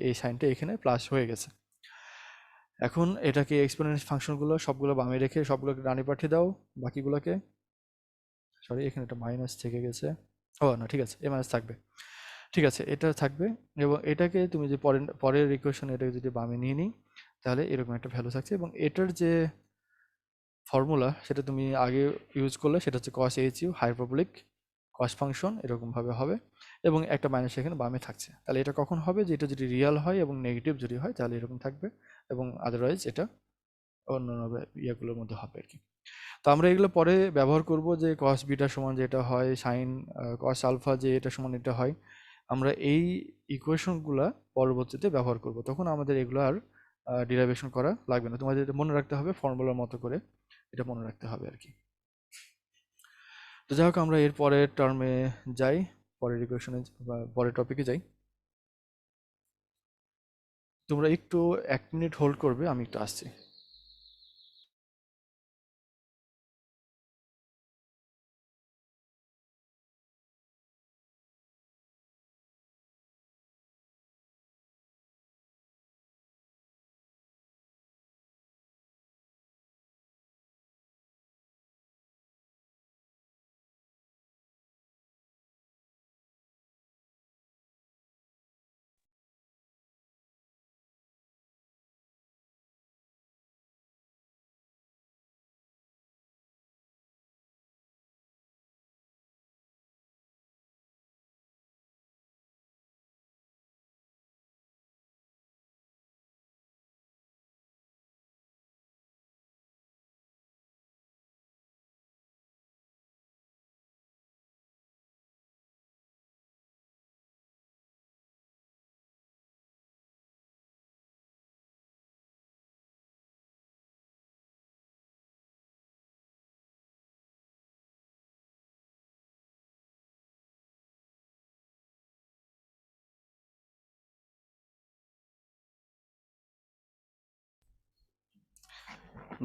এই সাইনটা এখানে প্লাস হয়ে গেছে। এখন এটাকে এক্সপোনেন্ট ফাংশনগুলো সবগুলো বামে রেখে সবগুলোকে ডানে পাঠিয়ে দাও, বাকিগুলোকে সরি এখানে একটা মাইনাস থেকে গেছে, ও না ঠিক আছে এ মাইনাস থাকবে, ঠিক আছে এটা থাকবে। এবং এটাকে তুমি যে পরের ইকুয়েশন এটাকে যদি বামে নিয়ে নিই তাহলে এরকম একটা ভ্যালু থাকছে। এবং এটার যে ফর্মুলা সেটা তুমি আগে ইউজ করলে সেটা হচ্ছে কস এইচ ইউ হাইপারবোলিক কস ফাংশন, এরকমভাবে হবে এবং একটা মাইনাস এখানে বামে থাকছে। তাহলে এটা কখন হবে, যে এটা যদি রিয়াল হয় এবং নেগেটিভ যদি হয় তাহলে এরকম থাকবে, এবং আদারওয়াইজ এটা অন্যান্য ইয়েগুলোর মধ্যে হবে আর কি। তো আমরা এগুলো পরে ব্যবহার করব যে কস বিটা সমান যেটা হয় সাইন কস আলফা যে এটা সমান এটা হয়, আমরা এই ইকুয়েশনগুলো পরবর্তীতে ব্যবহার করব, তখন আমাদের এগুলো আর ডিরাইভেশন করা লাগবে না। তোমাদের এটা মনে রাখতে হবে ফর্মুলার মতো করে, এটা মনে রাখতে হবে আর কি। তো যাই হোক আমরা এর পরের টার্মে যাই, পরের ইকুয়েশনে বা পরের টপিকে যাই। তোমরা একটু 1 মিনিট হোল্ড করবে, আমি একটু আসছি।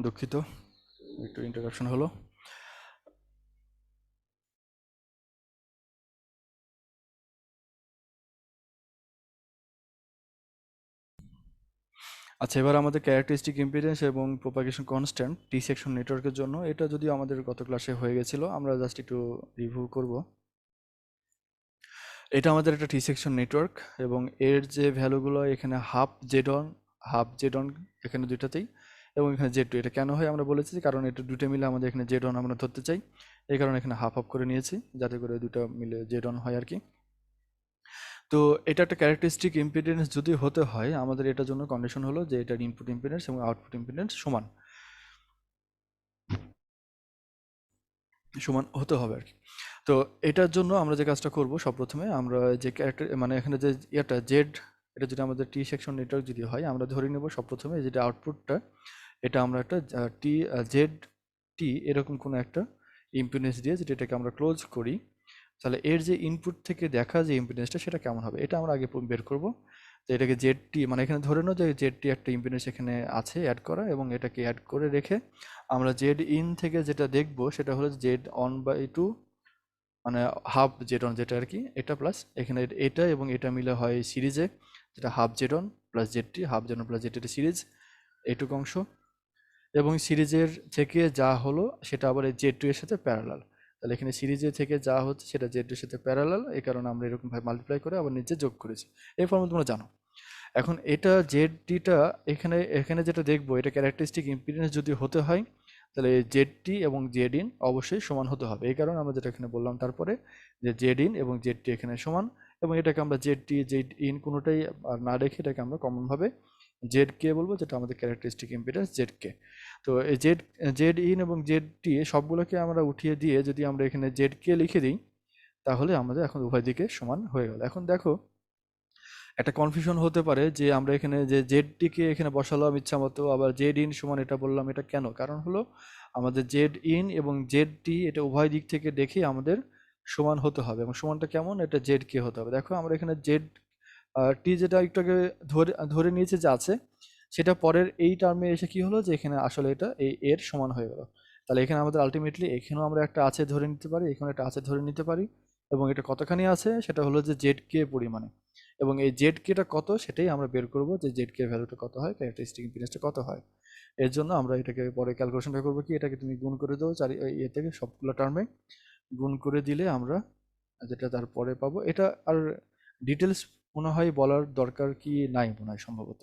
দুঃখিত, একটু ইন্টারাপশন হলো। আচ্ছা, এবার আমাদের ক্যারেক্টারিস্টিক ইম্পিডেন্স এবং প্রোপাগেশন কনস্ট্যান্ট টি সেকশন নেটওয়ার্কের জন্য, এটা যদিও আমাদের গত ক্লাসে হয়ে গেছিল, আমরা জাস্ট একটু রিভিউ করব। এটা আমাদের একটা টি সেকশন নেটওয়ার্ক এবং এর যে ভ্যালুগুলো এখানে হাফ জেড অন এখানে দুইটাতেই, এবং এখানে জেড টু। এটা কেন হয় আমরা বলেছি, কারণ এটা দুটো মিলে আমাদের এখানে জেড অন আমরা ধরতে চাই, এই কারণে এখানে হাফ হাফ করে নিয়েছি যাতে করে দুটো মিলে জেড অন হয় আর কি। তো এটা একটা ক্যারেক্টারিস্টিক ইম্পিডেন্স যদি হতে হয়, আমাদের এটার জন্য কন্ডিশন হলো যে এটার ইনপুট ইম্পিডেন্স এবং আউটপুট ইম্পিডেন্স সমান সমান হতে হবে আর কি। তো এটার জন্য আমরা যে কাজটা করব, সবপ্রথমে আমরা যে ক্যারেক্টার মানে এখানে যে এটা জেড, এটা যদি আমাদের টি সেকশন নেটওয়ার্ক যদি হয়, আমরা ধরে নেব সবপ্রথমে যেটা আউটপুটটা, এটা আমরা একটা টি জেড টি এরকম কোনো একটা ইম্পিডেন্স দিয়ে যদি এটাকে আমরা ক্লোজ করি, তাহলে এর যে ইনপুট থেকে দেখা যে ইম্পিডেন্সটা সেটা কেমন হবে, এটা আমরা আগে বের করব। তো এটাকে জেড টি মানে এখানে ধরে নাও যে জেড টি একটা ইম্পিডেন্স এখানে আছে অ্যাড করা, এবং এটাকে অ্যাড করে রেখে আমরা জেড ইন থেকে যেটা দেখব সেটা হলো জেড অন বাই টু, মানে হাফ জেড অন যেটা আর কি, এটা প্লাস এখানে এটা এবং এটা মিলে হয় সিরিজে, যেটা half Z on plus Z T, half Z on plus Z T series, এইটুকু অংশ। এবং সিরিজের থেকে যা হলো সেটা আবার এই জেড টু এর সাথে প্যারালাল, তাহলে এখানে সিরিজের থেকে যা হচ্ছে সেটা জেড টু এর সাথে প্যারালাল, এই কারণে আমরা এরকমভাবে মাল্টিপ্লাই করে আবার নিচে যোগ করেছি। এই ফর্মুলা তোমরা জানো। এখন এটা জেড টিটা এখানে এখানে যেটা দেখবো, এটা ক্যারেক্টারিস্টিক ইম্পিডেন্স যদি হতে হয়, তাহলে জেড টি এবং জেড ইন অবশ্যই সমান হতে হবে। এই কারণে আমরা যেটা এখানে বললাম তারপরে, যে জেড ইন এবং জেড টি এখানে সমান, এবং এটাকে আমরা জেড টি জেড ইন কোনোটাই আর না রেখে এটাকে আমরা কমনভাবে জেড কে বলবো, যেটা আমাদের ক্যারেক্টারিস্টিক ইম্পিডেন্স জেড কে। তো এই জেড ইন এবং জেড টি সবগুলোকে আমরা উঠিয়ে দিয়ে যদি আমরা এখানে জেড কে লিখে দিই, তাহলে আমাদের এখন উভয় দিকে সমান হয়ে গেল। এখন দেখো, একটা কনফিউশন হতে পারে যে আমরা এখানে যে জেড টিকে এখানে বসালাম ইচ্ছা মতো, আবার জেড ইন সমান এটা বললাম, এটা কেন? কারণ হলো আমাদের জেড ইন এবং জেড টি এটা উভয় দিক থেকে দেখে আমাদের সমান হতে হবে, এবং সমানটা কেমন, এটা জেড কে হতে হবে। দেখো আমরা এখানে জেড টি যেটা একটু আগে ধরে ধরে নিয়েছে যে আছে, সেটা পরের এই টার্মে এসে কি হলো যে এখানে আসলে এটা এই এর সমান হয়ে গেল। তাহলে এখানে আমাদের আলটিমেটলি এখানেও আমরা একটা আছে ধরে নিতে পারি, এখানে একটা আছে ধরে নিতে পারি, এবং এটা কতখানি আছে সেটা হলো যে জেড কে পরিমাণে, এবং এই জেড কেটা কত সেটাই আমরা বের করব, যে জেড কে ভ্যালুটা কত হয়, ক্যারেক্টারিস্টিক ইম্পিডেন্সটা কত হয়। এর জন্য আমরা এটাকে পরে ক্যালকুলেশনটা করবো কি, এটাকে তুমি গুণ করে দাও ইয়ে থেকে সবগুলো টার্মে গুণ করে দিলে আমরা যেটা তারপরে পাবো, এটা আর ডিটেলস মনে হয় বলার দরকার কি নাই মনে হয় সম্ভবত,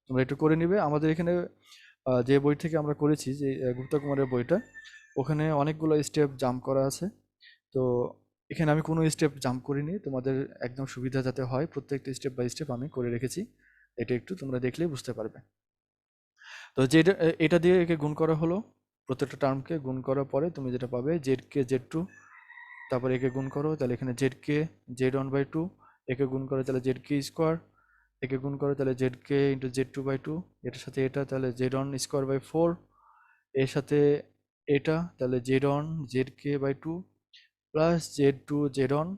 তোমরা একটু করে নিবে। আমাদের এখানে যে বই থেকে আমরা করেছি, যে গুপ্তা কুমারের বইটা, ওখানে অনেকগুলো স্টেপ জাম্প করা আছে। তো এখানে আমি কোনো স্টেপ জাম্প করিনি, তোমাদের একদম সুবিধা যাতে হয় প্রত্যেকটা স্টেপ বাই স্টেপ আমি করে রেখেছি, এটা একটু তোমরা দেখলেই বুঝতে পারবে। তো যেটা এটা দিয়ে একে গুণ করা হলো, প্রত্যেকটা টার্মকে গুণ করার পরে তুমি যেটা পাবে জেড কে জেড টু, তারপরে একে গুণ করো, তাহলে এখানে z K Z one by two, একে গুণ করো তাহলে জেড কে স্কোয়ার, একে গুণ করো তাহলে Z K into Z two by two, এটার সাথে এটা তাহলে Z one square by four, এর সাথে এটা তাহলে Z one Z K by two plus Z two Z one,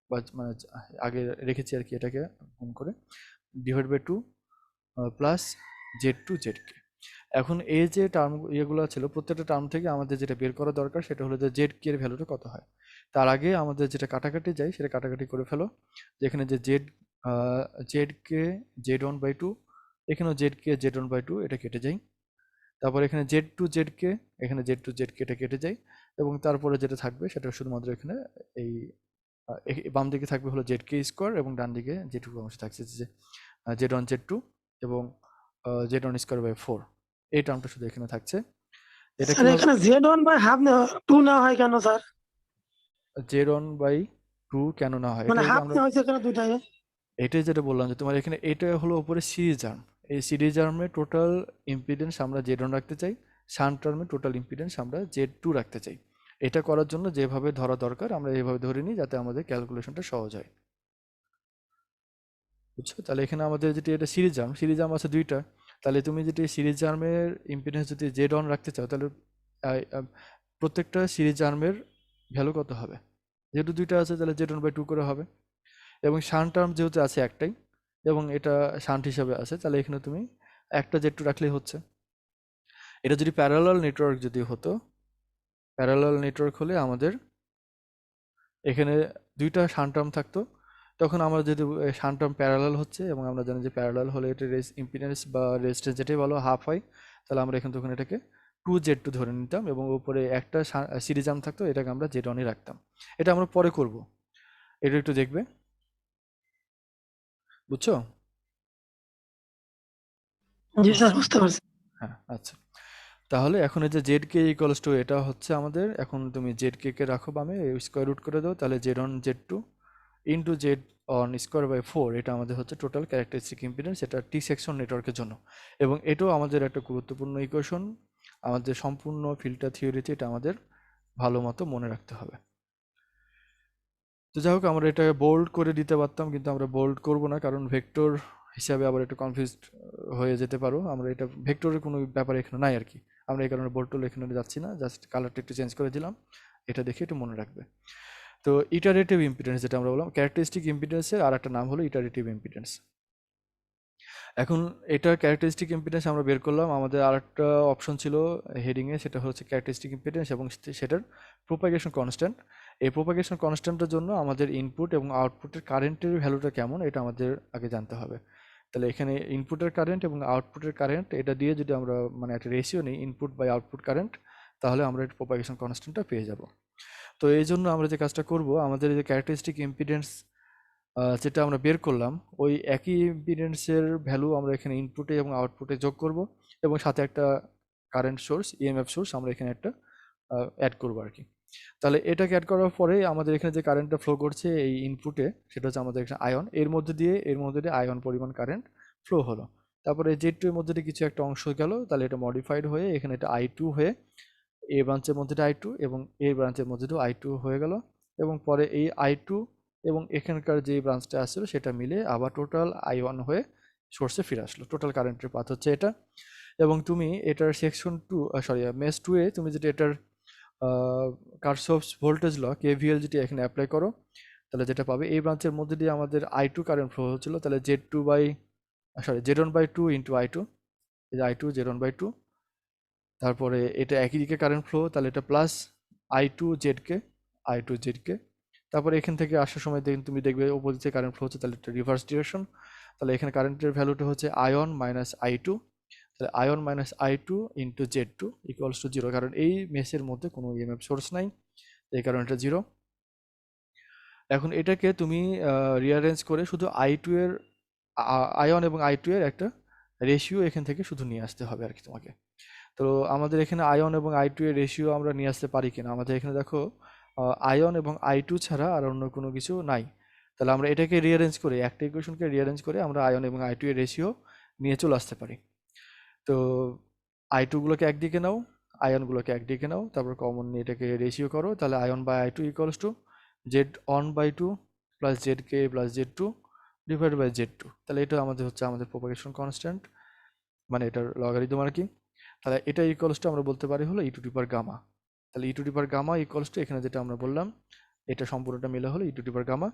বা মানে আগে রেখেছি আর কি, এটাকে গুণ করে divide by two plus Z two Z K. এখন এই যে টার্ম ইয়েগুলো ছিল, প্রত্যেকটা টার্ম থেকে আমাদের যেটা বের করা দরকার সেটা হলো যে জেড কে এর ভ্যালুটা কত হয়। তার আগে আমাদের যেটা কাটাকাটি যায় সেটা কাটাকাটি করে ফেলো, যেখানে যে Z K Z one by two, এখানেও Z K Z one by two, এটা কেটে যায়। তারপর এখানে জেড টু জেড কে, এখানে জেড টু জেড কে এটা কেটে যায়, এবং তারপরে যেটা থাকবে সেটা শুধুমাত্র এখানে এই বাম দিকে থাকবে হলো জেড কে স্কোয়ার, এবং ডান দিকে যেটুকু অংশ থাকছে যে জেড ওয়ান জেড টু এবং z one square by four, এই টার্মটা শুধু এখানে থাকছে। এটা স্যার এখানে z one by half two না হয় কেন sir? Z one by two কেন না হয়, মানে এটা হাফ আমরা নেওয়া হয়েছে এখানে দুইটাই। এটাই যেটা বললাম যে তোমার এখানে এটা হলো উপরে সিরিজ আর্ম, এই সিরিজ আর্মে টোটাল ইম্পিডেন্স আমরা জেড ওয়ান রাখতে চাই, শান্ট টার্মে টোটাল ইম্পিডেন্স আমরা জেড টু রাখতে চাই। এটা করার জন্য যেভাবে ধরা দরকার আমরা এইভাবে ধরে নিই, যাতে আমাদের ক্যালকুলেশনটা সহজ হয়। বুঝছো? তাহলে এখানে আমাদের যেটি এটা সিরিজ আর্ম আছে দুইটা, তাহলে তুমি যদি সিরিজ আর্মের ইম্পিডেন্স যদি জেড ওয়ান রাখতে চাও, তাহলে প্রত্যেকটা সিরিজ আর্মের ভ্যালু কত হবে, যেহেতু দুইটা আছে তাহলে জেড ওয়ান বাই টু করে হবে, এবং শান্ট টার্ম যেহেতু আছে একটাই এবং এটা শান্ট হিসাবে আছে, তাহলে এখানে তুমি একটা জেড টু রাখলেই হচ্ছে। এটা যদি প্যারালাল নেটওয়ার্ক যদি হতো, প্যারালাল নেটওয়ার্ক হলে আমাদের এখানে দুইটা শান্ট টার্ম থাকতো, তখন আমরা যদি শান্ট টার্ম প্যারালাল হচ্ছে এবং আমরা জানি যে প্যারালাল হলে এটা ইম্পিডেন্স বা রেজিস্ট্যান্স যেটাই বলো হাফ হয়, তাহলে আমরা এখানে তখন এটাকে 2Z2 ধরে নিতাম এবং উপরে একটা সিরিজ আর্ম থাকতো, এটাকে আমরা Z1-ই রাখতাম। এটা আমরা পরে করব, এটা একটু দেখবে, বুঝছো? জি স্যার, বুঝতে পারছি। হ্যাঁ, আচ্ছা। তাহলে এখন এই যে ZK ইকুয়ালস টু এটা হচ্ছে আমাদের, এখন তুমি ZK কে রাখো বামে, স্কোয়ার রুট করে দাও, তাহলে Z1 Z2 into z one square by 4, এটা আমাদের হচ্ছে টোটাল ক্যারেক্টারিস্টিক ইম্পিডেন্স, এটা টি সেকশন নেটওয়ার্কের জন্য। এবং এটাও আমাদের একটা গুরুত্বপূর্ণ ইকুয়েশন, আমাদের সম্পূর্ণ ফিল্টার থিওরিতে এটা আমাদের ভালো মতো মনে রাখতে হবে। তো যাই হোক, আমরা এটা বোল্ড করে দিতে পারতাম, কিন্তু আমরা বোল্ড করব না, কারণ ভেক্টর হিসাবে আবার একটু কনফিউজড হয়ে যেতে পারো। আমরা এটা ভেক্টরের কোনো ব্যাপার এখানে নাই আর কি, আমরা এই কারণে বোল্ড টোল এখানে যাচ্ছি না, জাস্ট কালারটা একটু চেঞ্জ করে দিলাম, এটা দেখে একটু মনে রাখবে। তো ইটারেটিভ ইম্পিডেন্স যেটা আমরা বললাম, ক্যারেক্টারিস্টিক ইম্পিডেন্সের আর একটা নাম হলো ইটারেটিভ ইম্পিডেন্স। এখন এটার ক্যারেক্টারিস্টিক ইম্পিডেন্স আমরা বের করলাম, আমাদের আর একটা অপশন ছিল হেডিংয়ে, সেটা হচ্ছে ক্যারেক্টারিস্টিক ইম্পিডেন্স এবং সেটার প্রোপাগেশন কনস্ট্যান্ট। এই প্রোপাগেশন কনস্ট্যান্টের জন্য আমাদের ইনপুট এবং আউটপুটের কারেন্টের ভ্যালুটা কেমন এটা আমাদের আগে জানতে হবে। তাহলে এখানে ইনপুটের কারেন্ট এবং আউটপুটের কারেন্ট এটা দিয়ে যদি আমরা মানে একটা রেশিও নিই ইনপুট বাই আউটপুট কারেন্ট, তাহলে আমরা প্রোপাগেশন কনস্ট্যান্টটা পেয়ে যাব। তো এই জন্য আমরা যে কাজটা করব, আমাদের এই যে ক্যারেক্টারিস্টিক ইম্পিডেন্স যেটা আমরা বের করলাম, ওই একই ইম্পিডেন্সের ভ্যালু আমরা এখানে ইনপুটে এবং আউটপুটে যোগ করব, এবং সাথে একটা কারেন্ট সোর্স ইএমএফ সোর্স আমরা এখানে একটা অ্যাড করবো আর কি। তাহলে এটাকে অ্যাড করার পরে আমাদের এখানে যে কারেন্টটা ফ্লো করছে এই ইনপুটে, সেটা হচ্ছে আমাদের এখানে আয়ন, এর মধ্যে দিয়ে আয়ন পরিমাণ কারেন্ট ফ্লো হলো। তারপরে Z2 এর মধ্যে দিয়ে কিছু একটা অংশ গেল, তাহলে এটা মডিফাইড হয়ে এখানে এটা I2 হয়ে এ ব্রাঞ্চের মধ্যে I2 এবং এ ব্রাঞ্চের মধ্যে I2 হয়ে গেল, এবং পরে এই I2 এবং এখানকার যে ব্রাঞ্চটা আসছিল সেটা মিলে আবার টোটাল I1 হয়ে সোর্সে ফিরে আসলো। টোটাল কারেন্টের পাথ হচ্ছে এটা। এবং তুমি এটার সেকশন 2 মেশ 2 এ তুমি যদি এটার কারশফস ভোল্টেজ ল KVL যেটি এখানে অ্যাপ্লাই করো, তাহলে যেটা পাবে, এই ব্রাঞ্চের মধ্যে দিয়ে আমাদের I2 কারেন্ট ফ্লো হচ্ছিল, তাহলে Z1/2 ইন্টু I2, এই যে I2 Z1/2, তারপরে এটা একই দিকে কারেন্ট ফ্লো, তাহলে এটা প্লাস I2 ZK, তারপরে এখান থেকে আসার সময় তুমি দেখবে অপোজিট কারেন্ট ফ্লো হচ্ছে, তাহলে এটা রিভার্স ডিরেকশন, তাহলে এখানে কারেন্টের ভ্যালুটা হচ্ছে আয়ন মাইনাস I2, তাহলে ion minus I2 into Z2 equals to 0, কারণ এই মেসের মধ্যে কোনো ইএমএফ সোর্স নাই, এই কারণে এটা 0। এখন এটাকে তুমি রিঅ্যারেঞ্জ করে শুধু I2 এর আয়ন এবং I2 এর একটা রেশিও এখান থেকে শুধু নিয়ে আসতে হবে আর কি তোমাকে। তো আমাদের এখানে আয়ন এবং I2 এর রেশিও আমরা নিয়ে আসতে পারি কিনা, আমাদের এখানে দেখো আয়ন এবং I2 ছাড়া আর অন্য কোনো কিছু নাই, তাহলে আমরা এটাকে রিঅ্যারেঞ্জ করে, একটা ইকুয়েশনকে রিঅ্যারেঞ্জ করে আমরা আয়ন এবং I2 এর রেশিও নিয়ে চলে আসতে পারি। তো I2 গুলোকে একদিকে নাও, আয়নগুলোকে একদিকে নাও, তারপর কমন নিয়ে এটাকে রেশিও করো, তাহলে I one by I2 equals to Z1/2 plus ZK plus Z2 divide by Z2, তাহলে এটা আমাদের হচ্ছে আমাদের প্রোপাগেশন কনস্ট্যান্ট, মানে এটার লগারিদম আর কি। তাহলে এটা ইকুয়ালস টু আমরা বলতে পারি হলো e⁻গামা, তাহলে e⁻গামা ইকুয়ালস টু এখানে যেটা আমরা বললাম এটা সম্পূর্ণটা মিলে হলো e⁻গামা।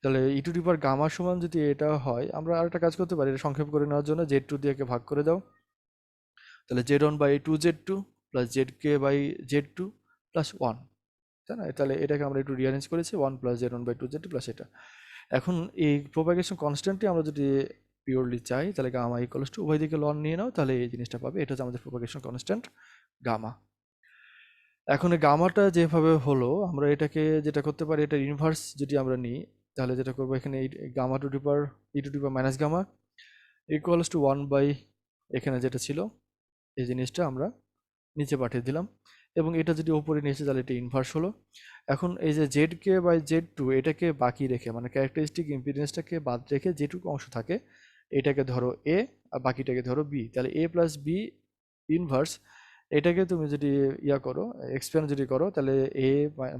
তাহলে e⁻গামা সমান যদি এটা হয়, আমরা আরেকটা কাজ করতে পারি, এটা সংক্ষেপ করে নেওয়ার জন্য Z2 দিয়ে ভাগ করে দাও, তাহলে Z1/2Z2 প্লাস ZK/Z2 প্লাস 1, তাই না? তাহলে এটাকে আমরা একটু রিঅ্যারেঞ্জ করেছি 1 প্লাস Z1/2Z2 প্লাস এটা। এখন এই প্রোপাগেশন কনস্ট্যান্টটি আমরা যদি পিওরলি চাই, তাহলে গামা ইকুয়ালস টু উভয় দিকে লন নিয়ে নাও, তাহলে এই জিনিসটা পাবে, এটা হচ্ছে আমাদের প্রোপাগেশন কনস্ট্যান্ট গামা। এখন এই গামাটা যেভাবে হলো, আমরা এটাকে যেটা করতে পারি, এটা ইনভার্স যদি আমরা নিই, তাহলে যেটা করবো এখানে gamma to the power minus gamma equals to 1 by এখানে যেটা ছিল এই জিনিসটা আমরা নিচে পাঠিয়ে দিলাম, এবং এটা যদি ওপরে নিয়েছে তাহলে এটা ইনভার্স হলো। এখন এই যে ZK/Z2 এটাকে বাকি রেখে, মানে ক্যারেক্টারিস্টিক ইম্পিডেন্সটাকে বাদ রেখে যেটুকু অংশ থাকে এটাকে ধরো A আর বাকিটাকে ধরো B, তাহলে A প্লাস B ইনভার্স, এটাকে তুমি যদি করো, এক্সপ্যান্ড যদি করো, তাহলে A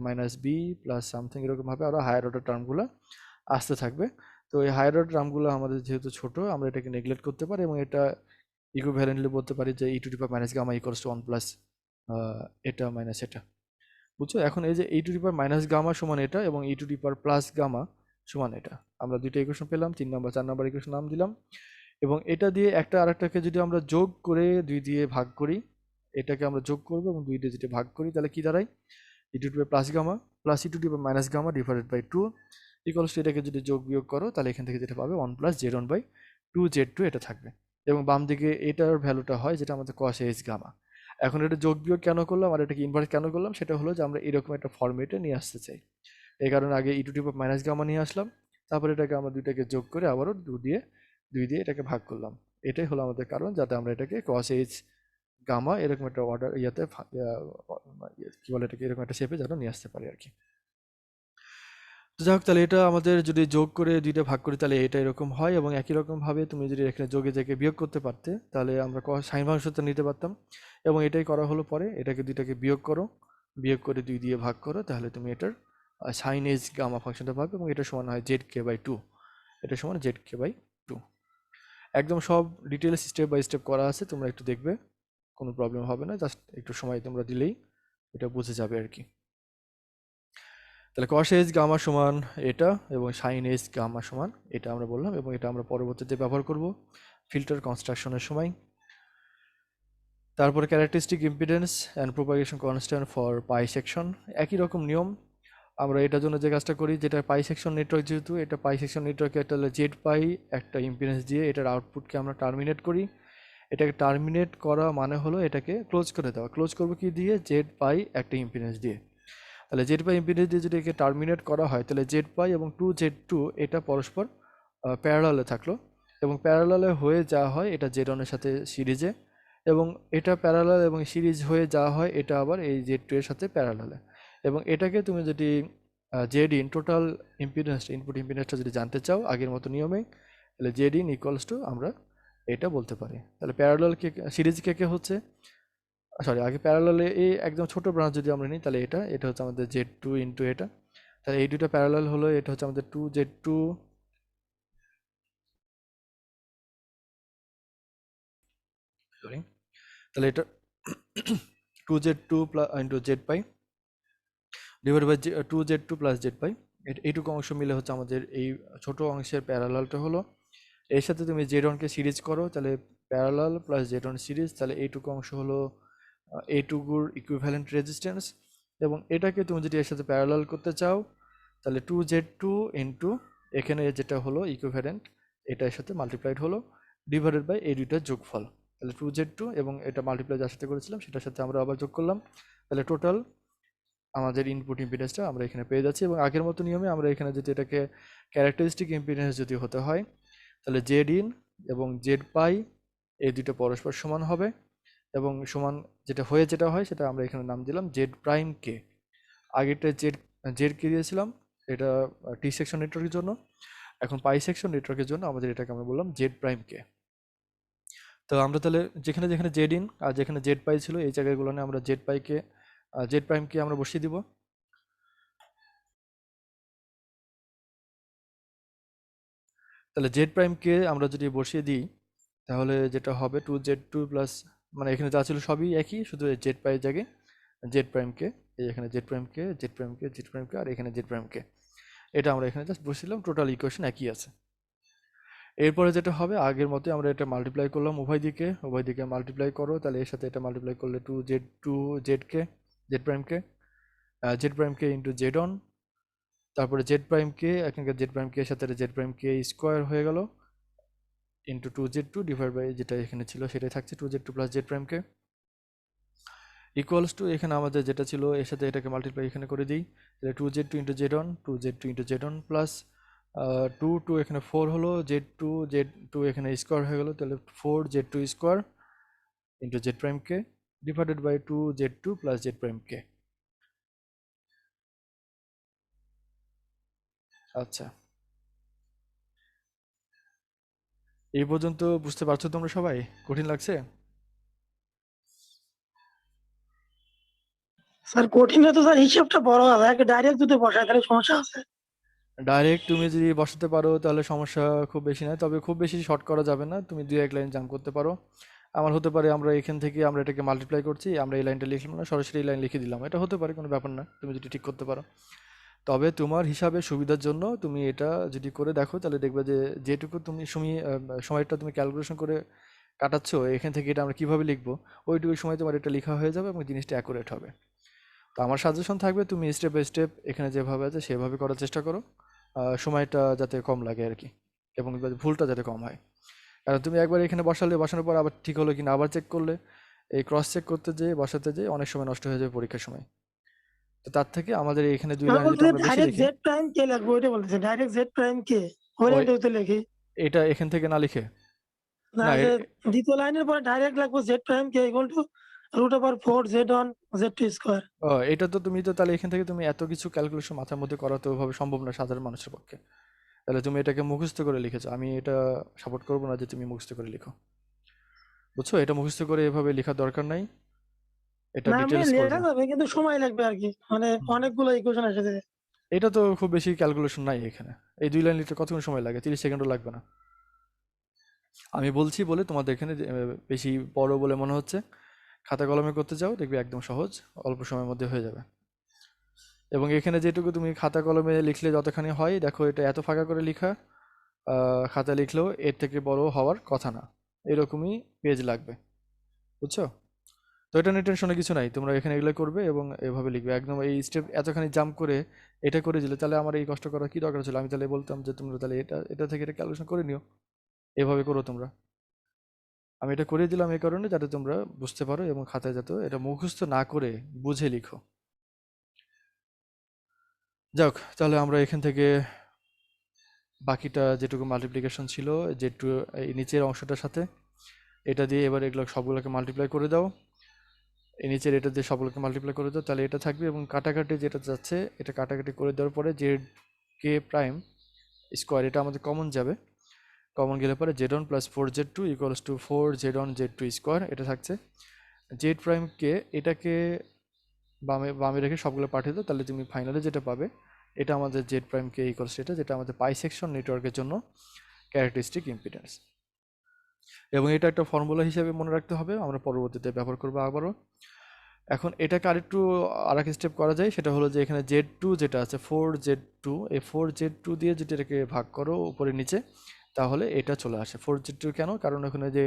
minus B plus something এরকমভাবে আরও হায়ার অর্ডার টার্মগুলো আসতে থাকবে। তো এই হায়ার অর্ডার টার্মগুলো আমাদের যেহেতু ছোট, আমরা এটাকে নেগলেক্ট করতে পারি, এবং এটা ইকুইভ্যালেন্টলি বলতে পারি যে e⁻গামা ইকুয়ালস টু 1 প্লাস এটা মাইনাস এটা, বুঝছো? এখন এই যে e⁻গামা সমান এটা এবং e+গামা সমান এটা, আমরা দুইটা ইকুয়েশন পেলাম, 3 নম্বর 4 নম্বর ইকুয়েশন নাম দিলাম, এবং এটা দিয়ে একটা আরেকটাকে যদি আমরা যোগ করে 2 দিয়ে ভাগ করি, এটাকে আমরা যোগ করবো এবং 2 দিয়ে যদি ভাগ করি তাহলে কি দাঁড়ায়, e to the power plus gamma plus e to the power minus gamma divided by 2 equals to এটাকে যদি যোগ বিয়োগ করো তাহলে এখান থেকে যেটা পাবে 1 plus z one by 2z2 এটা থাকবে। এবং বাম দিকে এটার ভ্যালুটা হয় যেটা আমাদের cos h গামা। এখন এটা যোগ বিয়োগ কেন করলাম আর এটাকে ইনভার্স কেন করলাম, সেটা হলো যে আমরা এরকম একটা ফর্মেটে নিয়ে আসতে চাই। এই কারণে আগে e to the power minus gamma নিয়ে আসলাম, তারপরে এটাকে আমরা দুইটাকে যোগ করে আবারও 2 দিয়ে এটাকে ভাগ করলাম। এটাই হলো আমাদের কারণ, যাতে আমরা এটাকে cos h গামা এরকম একটা অর্ডার কি বলে এটাকে, এরকম একটা শেপে যেন নিয়ে আসতে পারি আর কি। তো যাই হোক, তাহলে এটা আমাদের যদি যোগ করে 2টা ভাগ করি তাহলে এটা এরকম হয়, এবং একই রকমভাবে তুমি যদি এখানে যোগে থেকে বিয়োগ করতে পারতে তাহলে আমরা সাইন ফাংশনটা নিতে পারতাম, এবং এটাই করা হলো পরে। এটাকে 2টাকে বিয়োগ করো, বিয়োগ করে 2 দিয়ে ভাগ করো, তাহলে তুমি এটার সাইন এজ গামা ফাংশনটা পাবে, এবং এটা সমান হয় zk/2। এটা সমান zk/2। একদম সব ডিটেলস স্টেপ বাই স্টেপ করা আছে, তোমরা একটু দেখবে, কোনো প্রবলেম হবে না, জাস্ট একটু সময় তোমরা দিলেই এটা বুঝে যাবে আর কি। তাহলে cos h গামা সমান এটা এবং sin h গামা সমান এটা আমরা বললাম, এবং এটা আমরা পরবর্তীতে ব্যবহার করব ফিল্টার কনস্ট্রাকশনের সময়। তারপরে characteristic impedance and propagation constant for pi section, একই রকম নিয়ম। আমরা এটার জন্য যে কাজটা করি, যেটা পাই সেকশন নেটওয়ার্ক, যেহেতু এটা পাই সেকশন নেটওয়ার্কে একটা জেড পাই একটা ইম্পিডেন্স দিয়ে এটার আউটপুটকে আমরা টার্মিনেট করি। এটাকে টার্মিনেট করা মানে হলো এটাকে ক্লোজ করে দেওয়া। ক্লোজ করবো কি দিয়ে, জেড পাই একটা ইম্পিডেন্স দিয়ে। তাহলে জেড পাই ইম্পিডেন্স দিয়ে যদি একে টার্মিনেট করা হয় তাহলে জেড পাই এবং 2z2 এটা পরস্পর প্যারালালে থাকলো, এবং প্যারালালে হয়ে যাওয়া হয় এটা জেড ওয়ানের সাথে সিরিজে, এবং এটা প্যারালাল এবং সিরিজ হয়ে যাওয়া হয় এটা আবার এই জেড2 এর সাথে প্যারালালে। এবং এটাকে তুমি যদি Z in total impedance input ইম্পিডেন্সটা যদি জানতে চাও আগের মতো নিয়মে, তাহলে জেড ইন ইকুয়ালস টু আমরা এটা বলতে পারি। তাহলে প্যারালাল কে সিরিজ কে হচ্ছে, সরি আগে প্যারালালে এই একদম ছোট ব্রাঞ্চ যদি আমরা নিই তাহলে এটা হচ্ছে আমাদের z2 ইন্টু এটা, তাহলে এই দুটো প্যারালাল হলো, এটা হচ্ছে আমাদের 2z2 সরি, তাহলে এটা 2z2 into Z pi divide by 2z2 plus Z pi, এইটুকু অংশ মিলে হচ্ছে আমাদের এই ছোট অংশের প্যারালালটা হলো। এর সাথে তুমি জেড ওয়ানকে সিরিজ করো, তাহলে parallel plus z one series, তাহলে এইটুকু অংশ হলো এইটুকুর ইকুইভ্যালেন্ট রেজিস্ট্যান্স। এবং এটাকে তুমি যদি এর সাথে প্যারালাল করতে চাও তাহলে 2z2 ইন্টু এখানে যেটা হলো ইকুইভ্যালেন্ট এটার সাথে মাল্টিপ্লাইড হলো ডিভাইডেড বাই এই দুইটার যোগফল। তাহলে 2z2 এবং এটা মাল্টিপ্লাই যার সাথে করেছিলাম সেটার সাথে আমরা আবার যোগ করলাম, তাহলে টোটাল আমাদের ইনপুট ইম্পিডেন্সটা আমরা এখানে পেয়ে যাচ্ছি। এবং আগের মতো নিয়মে আমরা এখানে যদি এটাকে ক্যারেক্টারিস্টিক ইম্পিডেন্স যদি হতে হয় তাহলে জেড ইন এবং জেড পাই এই দুটো পরস্পর সমান হবে, এবং সমান যেটা হয় সেটা আমরা এখানে নাম দিলাম জেড প্রাইম কে। আগেরটা জেড কে দিয়েছিলাম এটা টি সেকশন নেটওয়ার্কের জন্য, এখন পাই সেকশন নেটওয়ার্কের জন্য আমাদের এটাকে আমরা বললাম জেড প্রাইম কে। তো আমরা তাহলে যেখানে যেখানে জেড ইন আর যেখানে জেড পাই ছিল এই জায়গাগুলো আমরা জেড প্রাইম কে আমরা বসিয়ে দিব। তাহলে জেড প্রাইম কে আমরা যদি বসিয়ে দিই তাহলে যেটা হবে 2z2 প্লাস, মানে এখানে যা ছিল সবই একই, শুধু জেড পাই জায়গায় জেড প্রাইম কে, এই এখানে জেড প্রাইম কে জেড প্রাইম কে জেড প্রাইম কে আর এখানে জেড প্রাইম কে, এটা আমরা এখানে জাস্ট বসিলাম, টোটাল ইকুয়েশন একই আছে। এরপরে যেটা হবে আগের মতোই আমরা এটা মাল্টিপ্লাই করলাম উভয় দিকে মাল্টিপ্লাই করো, তাহলে এর সাথে এটা মাল্টিপ্লাই করলে 2z K Z prime K into z on, তারপরে জেড প্রাইম কে এখানকার জেড প্রাইম কে এর সাথে জেড প্রাইম কে স্কোয়ার হয়ে গেল ইন্টু 2z2 ডিভাইড বাই যেটা এখানে ছিল সেটাই থাকছে 2z2 plus Z prime K equals to এখানে আমাদের যেটা ছিল এর সাথে এটাকে মাল্টিপ্লাই এখানে করে দিই, তাহলে 2z2 into z on plus 2 এখানে 4 হলো, জেড টু এখানে স্কোয়ার হয়ে গেল, তাহলে 4z2 square into Z prime K divided by 2z2 plus Z prime K. আচ্ছা, এই পর্যন্ত বুঝতে পারছো তোমরা সবাই? কঠিন লাগছে? স্যার কঠিন তো স্যার হিসাবটা বড় হবে, একে ডাইরেক্ট যদি বসায় তাহলে সমস্যা আছে। ডাইরেক্ট তুমি যদি বসাতে পারো তাহলে সমস্যা খুব বেশি নয়, তবে খুব বেশি শর্ট করা যাবে না, তুমি 2-1 লাইন জাম্প করতে পারো। আমার হতে পারে আমরা এখান থেকে আমরা এটাকে মাল্টিপ্লাই করছি, আমরা এই লাইনটা লিখলাম না, সরাসরি এই লাইন লিখে দিলাম, এটা হতে পারে, কোনো ব্যাপার না, তুমি যদি ঠিক করতে পারো। তবে তোমার হিসাবে সুবিধার জন্য তুমি এটা যদি করে দেখো তাহলে দেখবে যে যেটুকু তুমি সময়টা তুমি ক্যালকুলেশন করে কাটাচ্ছ, এখান থেকে এটা আমরা কিভাবে লিখবো, ওইটুকু সময় তোমার এটা লেখা হয়ে যাবে এবং জিনিসটা অ্যাকুরেট হবে। তো আমার সাজেশন থাকবে তুমি স্টেপ বাই স্টেপ এখানে যেভাবে আছে সেভাবে করার চেষ্টা করো, সময়টা যাতে কম লাগে আর কি, এবং ভুলটা যাতে কম হয়। কারণ তুমি একবার এখানে বসানোর পর আবার ঠিক হলো কিনা আবার চেক করলে, এই ক্রস চেক করতে যেয়ে বসাতে যেয়ে অনেক সময় নষ্ট হয়ে যাবে পরীক্ষার সময়। তো তার থেকে আমাদের এখানে দুই আমি লাইন যদি বলতেছি আমরা বেশি ডাইরেক্ট লিখি, জেড প্রাইম কে লাগবে ওইটা বলতেছে, ডাইরেক্ট জেড প্রাইম কে ওই ওই লাইনটা তো লিখি এটা এখান থেকে না লিখে, না, না যে দ্বিতীয় লাইনের পরে ডাইরেক্ট লাগবে Z prime K equal to √4 z1 z2 square. এটা তো তুমি তো তাহলে এখান থেকে তুমি এত কিছু ক্যালকুলেশন মাথার মধ্যে করা তো ওইভাবে সম্ভব না সাধারণ মানুষের পক্ষে। তাহলে তুমি এটাকে মুখস্থ করে লিখেছো, আমি এটা সাপোর্ট করবো না যে তুমি মুখস্থ করে লিখো, বুঝছো? এটা মুখস্থ করে এভাবে লেখার দরকার নাই, এটা না আমি ডিটেলস লেখা করবে। যাবে কিন্তু সময় লাগবে আর কি, মানে হুম। অনেকগুলো ইকুয়েশন এসেছে। এটা তো খুব বেশি ক্যালকুলেশন নাই এখানে, এই 2 লাইন লিখতে কতক্ষণ সময় লাগে? 30 সেকেন্ডও লাগবে না। আমি বলছি বলে তোমাদের এখানে বেশি বড় বলে মনে হচ্ছে, খাতা কলমে করতে যাও দেখবে একদম সহজ, অল্প সময়ের মধ্যে হয়ে যাবে। এবং এখানে যেটুকু তুমি খাতা কলমে লিখলে যতখানি হয়, দেখো এটা এত ফাঁকা করে লেখা, খাতা লিখলেও এর থেকে বড় হওয়ার কথা না, এরকমই পেজ লাগবে, বুঝছো? তো এটা নিয়ে টেনশনের কিছু নাই, তোমরা এখানে এগুলো করবে এবং এভাবে লিখবে একদম। এই স্টেপ এতখানি জাম্প করে এটা করে দিলে তাহলে আমার এই কষ্ট করার কি দরকার ছিল? আমি তাহলে বলতাম যে তোমরা তাহলে এটা এটা থেকে এটা ক্যালকুলেশন করে নিও, এভাবে করো তোমরা। আমি এটা করে দিলাম এই কারণে যাতে তোমরা বুঝতে পারো এবং খাতায় যাতে এটা মুখস্থ না করে বুঝে লিখো। যাক, তাহলে আমরা এখান থেকে বাকিটা যেটুকু মাল্টিপ্লিকেশন ছিল, যেটু এই নিচের অংশটার সাথে এটা দিয়ে এবার এগুলো সবগুলোকে মাল্টিপ্লাই করে দাও, এই নিচের এটা দিয়ে সবগুলোকে মাল্টিপ্লাই করে দাও, তাহলে এটা থাকবে। এবং কাটাকাটি যেটা যাচ্ছে এটা কাটাকাটি করে দেওয়ার পরে জেড কে প্রাইম স্কোয়ার এটা আমাদের কমন যাবে, কমন গেলে পরে z1 plus 4z2 equals to 4z1 z2 square এটা থাকছে। জেড প্রাইমকে এটাকে বামে বামে রেখে সবগুলো পাঠিয়ে দাও, তাহলে তুমি ফাইনালে যেটা পাবে এটা আমাদের জেড প্রাইমকে ইকুয়ালস এটা, যেটা আমাদের পাইসেকশন নেটওয়ার্কের জন্য ক্যারেক্টারিস্টিক ইম্পিডেন্স। এবং এটা একটা ফর্মুলা হিসেবে মনে রাখতে হবে, আমরা পরবর্তীতে ব্যবহার করবো আবারও। এখন এটাকে আরেকটু আরেক স্টেপ করা যায়, সেটা হলো যে এখানে Z2 যেটা আছে 4z2, এই 4z2 দিয়ে যদি এটাকে ভাগ করো উপরে নিচে, তাহলে এটা চলে আসে 4z2। কেন? কারণ ওখানে যে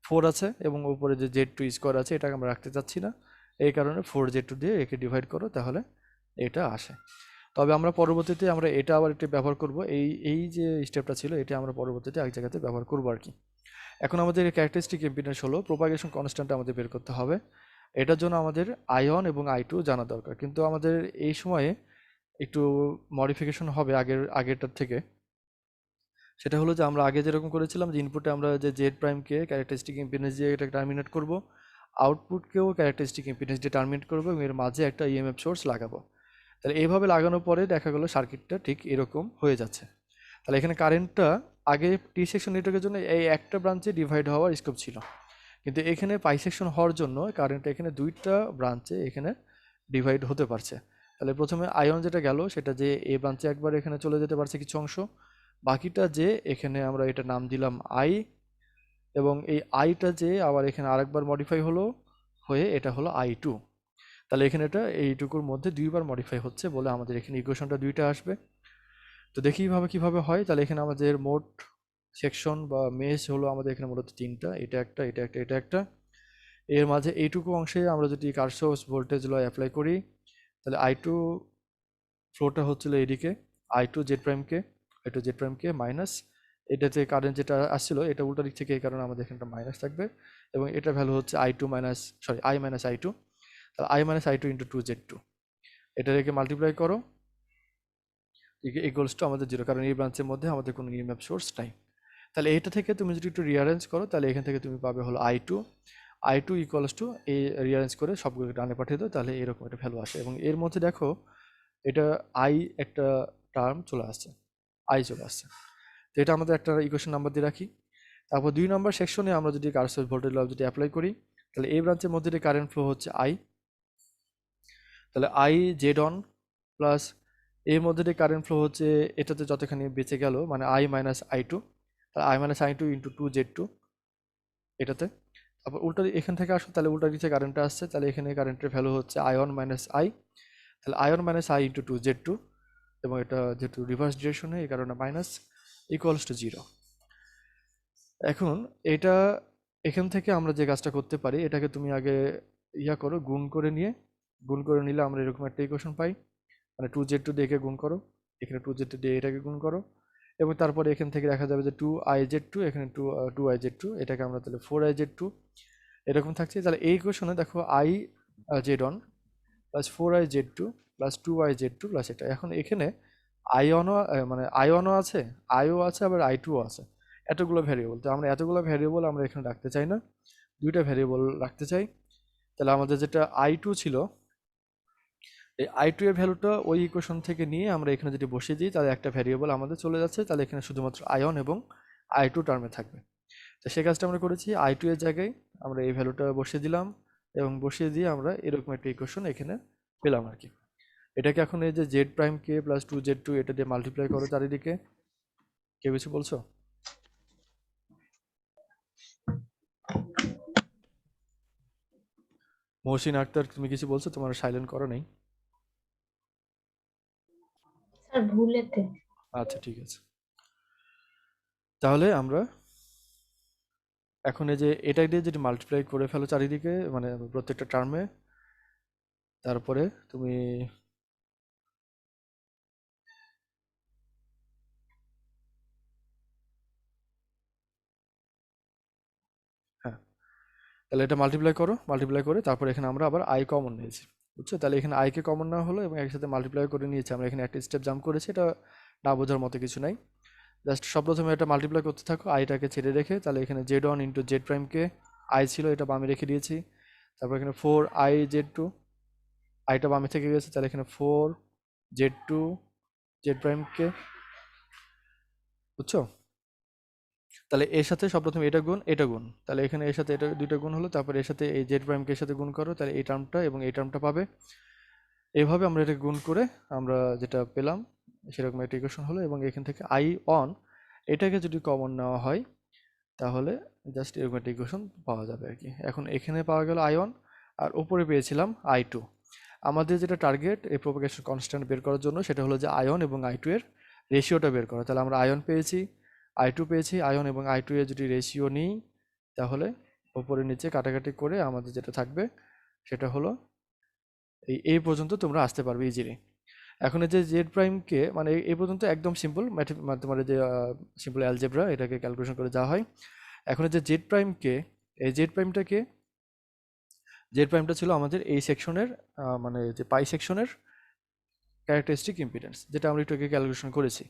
4 আছে এবং উপরে যে z2 স্কোয়ার আছে এটাকে আমরা রাখতে চাচ্ছি না, এই কারণে 4z2 দিয়ে একে ডিভাইড করো, তাহলে এটা আসে। তবে আমরা পরবর্তীতে আমরা এটা আবার একটু ব্যবহার করব, এই এই যে স্টেপটা ছিল এটা আমরা পরবর্তীতে এক জায়গাতে ব্যবহার করবো আর কি। এখন আমাদের ক্যারেক্টারিস্টিক ইম্পিডেন্স হলো প্রোপাগেশন কনস্ট্যান্ট আমাদের বের করতে হবে, এটার জন্য আমাদের I1 এবং I2 জানা দরকার। কিন্তু আমাদের এই সময়ে একটু মডিফিকেশন হবে আগেরটার থেকে। সেটা হলো যে আমরা আগে যেরকম করেছিলাম যে ইনপুটে আমরা যে জেড প্রাইমকে ক্যারেক্টারিস্টিক ইম্পিডেন্স দিয়ে এটা টার্মিনেট করব, আউটপুটকেও ক্যারেক্টারিস্টিক ইম্পিডেন্স দিয়ে টার্মিনেট করবো এবং এর মাঝে একটা ইএমএফ সোর্স লাগাবো। তাহলে এইভাবে লাগানোর পরে দেখা গেলো সার্কিটটা ঠিক এরকম হয়ে যাচ্ছে। তাহলে এখানে কারেন্টটা আগে টি সেকশন নেটওয়ার্কের জন্য এই একটা ব্রাঞ্চে ডিভাইড হওয়ার স্কোপ ছিল, কিন্তু এখানে পাই সেকশন হওয়ার জন্য কারেন্টটা এখানে দুইটা ব্রাঞ্চে এখানে ডিভাইড হতে পারছে। তাহলে প্রথমে আয়ন যেটা গেল সেটা যে এই ব্রাঞ্চে একবার এখানে চলে যেতে পারছে কিছু অংশ, বাকিটা যে এখানে আমরা এটা নাম দিলাম আই, এবং এই আইটা যে আবার এখানে আরেকবার মডিফাই হলো হয়ে এটা হলো I2। তাহলে এখানে এটা এইটুকুর মধ্যে দুইবার মডিফাই হচ্ছে বলে আমাদের এখানে ইকুয়েশনটা দুইটা আসবে। তো দেখি কিভাবে হয়। তাহলে এখানে আমাদের মোট সেকশন বা মেশ হলো আমাদের এখানে মূলত তিনটা, এটা একটা, এটা একটা, এটা একটা। এর মাঝে এইটুকু অংশে আমরা যদি কারশফস ভোল্টেজ ল অ্যাপ্লাই করি, তাহলে I2 ফ্লোটা হচ্ছিল এইদিকে, I2 জেড প্রাইমকে মাইনাস, এটাতে কারেন্ট যেটা আসছিল এটা উল্টা দিক থেকে, এই কারণে আমাদের এখানটা মাইনাস থাকবে, এবং এটা ভ্যালু হচ্ছে I মাইনাস I2, তাহলে I minus I2 into 2Z2, এটা রেখে মাল্টিপ্লাই করো ইকুয়ালস টু আমাদের 0, কারণ এই ব্রাঞ্চের মধ্যে আমাদের কোনো ইএমএফ সোর্স নাই। তাহলে এটা থেকে তুমি যদি একটু রিঅ্যারেঞ্জ করো তাহলে এখান থেকে তুমি পাবে হলো I2 ইকুয়ালস টু এই রিঅ্যারেঞ্জ করে সবগুলোকে ডানে পাঠিয়ে দাও, তাহলে এরকম একটা ভ্যালু আসে। এবং এর মধ্যে দেখো এটা একটা টার্ম চলে আসছে, চলে আসছে। তো এটা আমাদের একটা ইকুয়েশন নাম্বার দিয়ে রাখি। তারপর 2 নম্বর সেকশনে আমরা যদি কারশফস ভোল্টেজ ল যদি অ্যাপ্লাই করি, তাহলে এই ব্রাঞ্চের মধ্যে দিয়ে কারেন্ট ফ্লো হচ্ছে তাহলে জেড অন প্লাস এর মধ্যে দিয়ে কারেন্ট ফ্লো হচ্ছে এটাতে যতখানি বেঁচে গেল, মানে I মাইনাস I2, তাহলে I minus I2 into 2Z2 এটাতে। তারপর উল্টা এখান থেকে আসো, তাহলে উল্টা দিকে কারেন্টটা আসছে, তাহলে এখানে কারেন্টের ভ্যালু হচ্ছে I1 মাইনাস I, তাহলে I1 minus I into 2Z2, এবং এটা যেহেতু রিভার্স ডিরেকশনে এই কারণে মাইনাস ইকুয়ালস টু 0। এখন এখান থেকে আমরা যে কাজটা করতে পারি, এটাকে তুমি আগে ইয়া করো, গুণ করে নিলে আমরা এরকম একটা ইকুয়েশন পাই, মানে 2z2 দিয়ে একে গুণ করো, এখানে 2z2 দিয়ে এটাকে গুণ করো, এবং তারপরে এখান থেকে দেখা যাবে যে 2iz2, এখানে 2iz2, এটাকে আমরা তাহলে 4iz2 এরকম থাকছে। তাহলে এই ইকুয়েশনে দেখো i z1 plus 4iz2 plus 2iz2 plus এটা। এখন এখানে আইওনও মানে আইওনও আছে, আইও আছে, আবার i2ও আছে, এতগুলো ভ্যারিয়েবল। তো আমরা এতগুলো ভ্যারিয়েবল আমরা এখানে রাখতে চাই না, দুইটা ভ্যারিয়েবল রাখতে চাই। তাহলে আমাদের যেটা i2 ছিল, এই i2 এর ভ্যালুটা ওই ইকুয়েশন থেকে নিয়ে আমরা এখানে যদি বসিয়ে দিই, তাহলে একটা ভ্যারিয়েবল আমাদের চলে যাচ্ছে, তাহলে এখানে শুধুমাত্র আয়ন এবং i2 টার্মে থাকবে। তো সেই কাজটা আমরা করেছি, i2 এর জায়গায় আমরা এই ভ্যালুটা বসিয়ে দিলাম, এবং বসিয়ে দিয়ে আমরা এরকম একটা ইকুয়েশন এখানে পেলাম আর কি। এটাকে এখন এই যে Z prime k plus 2z2 এটা দিয়ে মাল্টিপ্লাই করো চারিদিকে। কেউ কিছু বলছো? মহসিন আক্তার, তুমি কিছু বলছো? তোমার সাইলেন্ট করো নেই। স্যার ভুলেতে। আচ্ছা ঠিক আছে, তাহলে আমরা এখন এই যে এটা দিয়ে যদি মাল্টিপ্লাই করে ফেলো চারিদিকে, মানে প্রত্যেকটা টার্মে, তারপরে তুমি হ্যাঁ, তাহলে এটা মাল্টিপ্লাই করে তারপর এখানে আমরা আবার আই কমন নিয়েছি, বুঝছো? তাহলে এখানে আইকে কমন নেওয়া হলো এবং একসাথে মাল্টিপ্লাই করে নিয়েছি। আমরা এখানে একটা স্টেপ জাম্প করেছি, এটা না বোঝার মতো কিছু নাই। জাস্ট সর্বপ্রথমে এটা মাল্টিপ্লাই করতে থাকো আইটাকে ছেড়ে রেখে। তাহলে এখানে z1 ইন্টু জেড প্রাইমকে, আই ছিল এটা বামে রেখে দিয়েছি, তারপর এখানে 4iz2, আইটা বামে থেকে গেছে, তাহলে এখানে 4z2 জেড প্রাইমকে, বুঝছো? তাহলে এর সাথে সর্বপ্রথম এটা গুণ, তাহলে এখানে এর সাথে এটা দুইটা গুণ হলো, তারপর এর সাথে এই জেড প্রাইমকে এর সাথে গুণ করো, তাহলে এই টার্মটা এবং এই টার্মটা পাবে। এইভাবে আমরা এটা গুণ করে আমরা যেটা পেলাম সেরকম একটা ইকুয়েশন হলো। এবং এখান থেকে আই অন এটাকে যদি কমন নেওয়া হয়, তাহলে জাস্ট এরকম একটা ইকুয়েশন পাওয়া যাবে আর কি। এখন এখানে পাওয়া গেল আই ওয়ান, আর উপরে পেয়েছিলাম i2। আমাদের যেটা টার্গেট এই প্রোপাগেশন কনস্ট্যান্ট বের করার জন্য, সেটা হলো যে আয়ন এবং i2 এর রেশিওটা বের করা। তাহলে আমরা আয়ন পেয়েছি, i2 পেয়েছি, আয়ন এবং i2 এর যদি রেশিও নিই, তাহলে উপরে নিচে কাটাকাটি করে আমাদের যেটা থাকবে সেটা হলো এই পর্যন্ত তোমরা আসতে পারবে ইজিলি। এখন এই যে জেড প্রাইমকে, মানে এই পর্যন্ত একদম সিম্পল তোমার যে সিম্পল অ্যালজেব্রা, এটাকে ক্যালকুলেশন করে যাওয়া হয়। এখন এই যে জেড প্রাইমকে, এই জেড প্রাইমটা ছিল আমাদের এই সেকশনের মানে যে পাই সেকশনের ক্যারেক্টারিস্টিক ইম্পিডেন্স, যেটা আমরা একটু আগে ক্যালকুলেশন করেছি।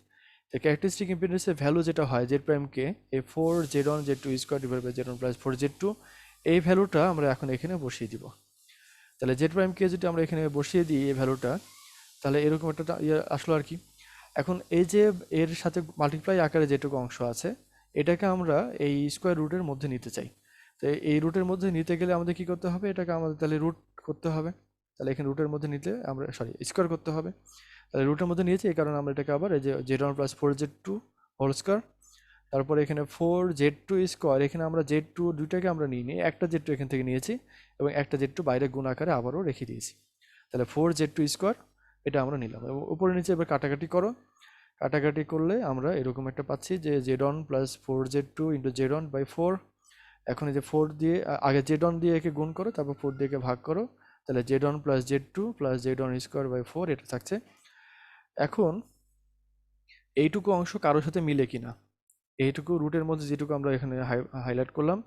তো ক্যারেক্টারিস্টিক ইম্পিডেন্সের ভ্যালু যেটা হয় জেড প্রাইমকে, এই 4z1z2 square divide by z1 plus 4z2, এই ভ্যালুটা আমরা এখন এখানে বসিয়ে দিব। তাহলে জেড প্রাইমকে যদি আমরা এখানে বসিয়ে দিই এই ভ্যালুটা, তাহলে এরকম একটা ইয়ে আসলো আর কি। এখন এই যে এর সাথে মাল্টিপ্লাই আকারে যেটুকু অংশ আছে, এটাকে আমরা এই স্কোয়ার রুটের মধ্যে নিতে চাই। তো এই রুটের মধ্যে নিতে গেলে আমাদের কি করতে হবে, এটাকে আমাদের তাহলে রুট করতে হবে। তাহলে এখানে রুটের মধ্যে নিতে আমরা স্কোয়ার করতে হবে। তাহলে রুটের মধ্যে নিয়েছি, এই কারণে আমরা এটাকে আবার এই যে z1 plus 4z2 whole square, তারপরে এখানে 4z2 স্কোয়ার, এখানে আমরা z2 দুইটাকে আমরা নিয়ে নিই, একটা z2 এখান থেকে নিয়েছি এবং একটা z2 বাইরে গুণ আকারে আবারও রেখে দিয়েছি। তাহলে 4z2 স্কোয়ার এটা আমরা নিলাম, এবং উপরে নিচে এবার কাটাকাটি করো। কাটাকাটি করলে আমরা এরকম একটা পাচ্ছি যে z1 plus 4z2 into z1 by 4। এখন এই যে 4 দিয়ে আগে z1 দিয়ে একে গুণ করো, তারপর 4 দিয়ে একে ভাগ করো, তাহলে z1 plus z2 plus z1 square by 4 এটা থাকছে। এখন এইটুকু অংশ কারোর সাথে মিলে কিনা, এইটুকু রুটের মধ্যে যেটুকু আমরা এখানে হাইলাইট করলাম,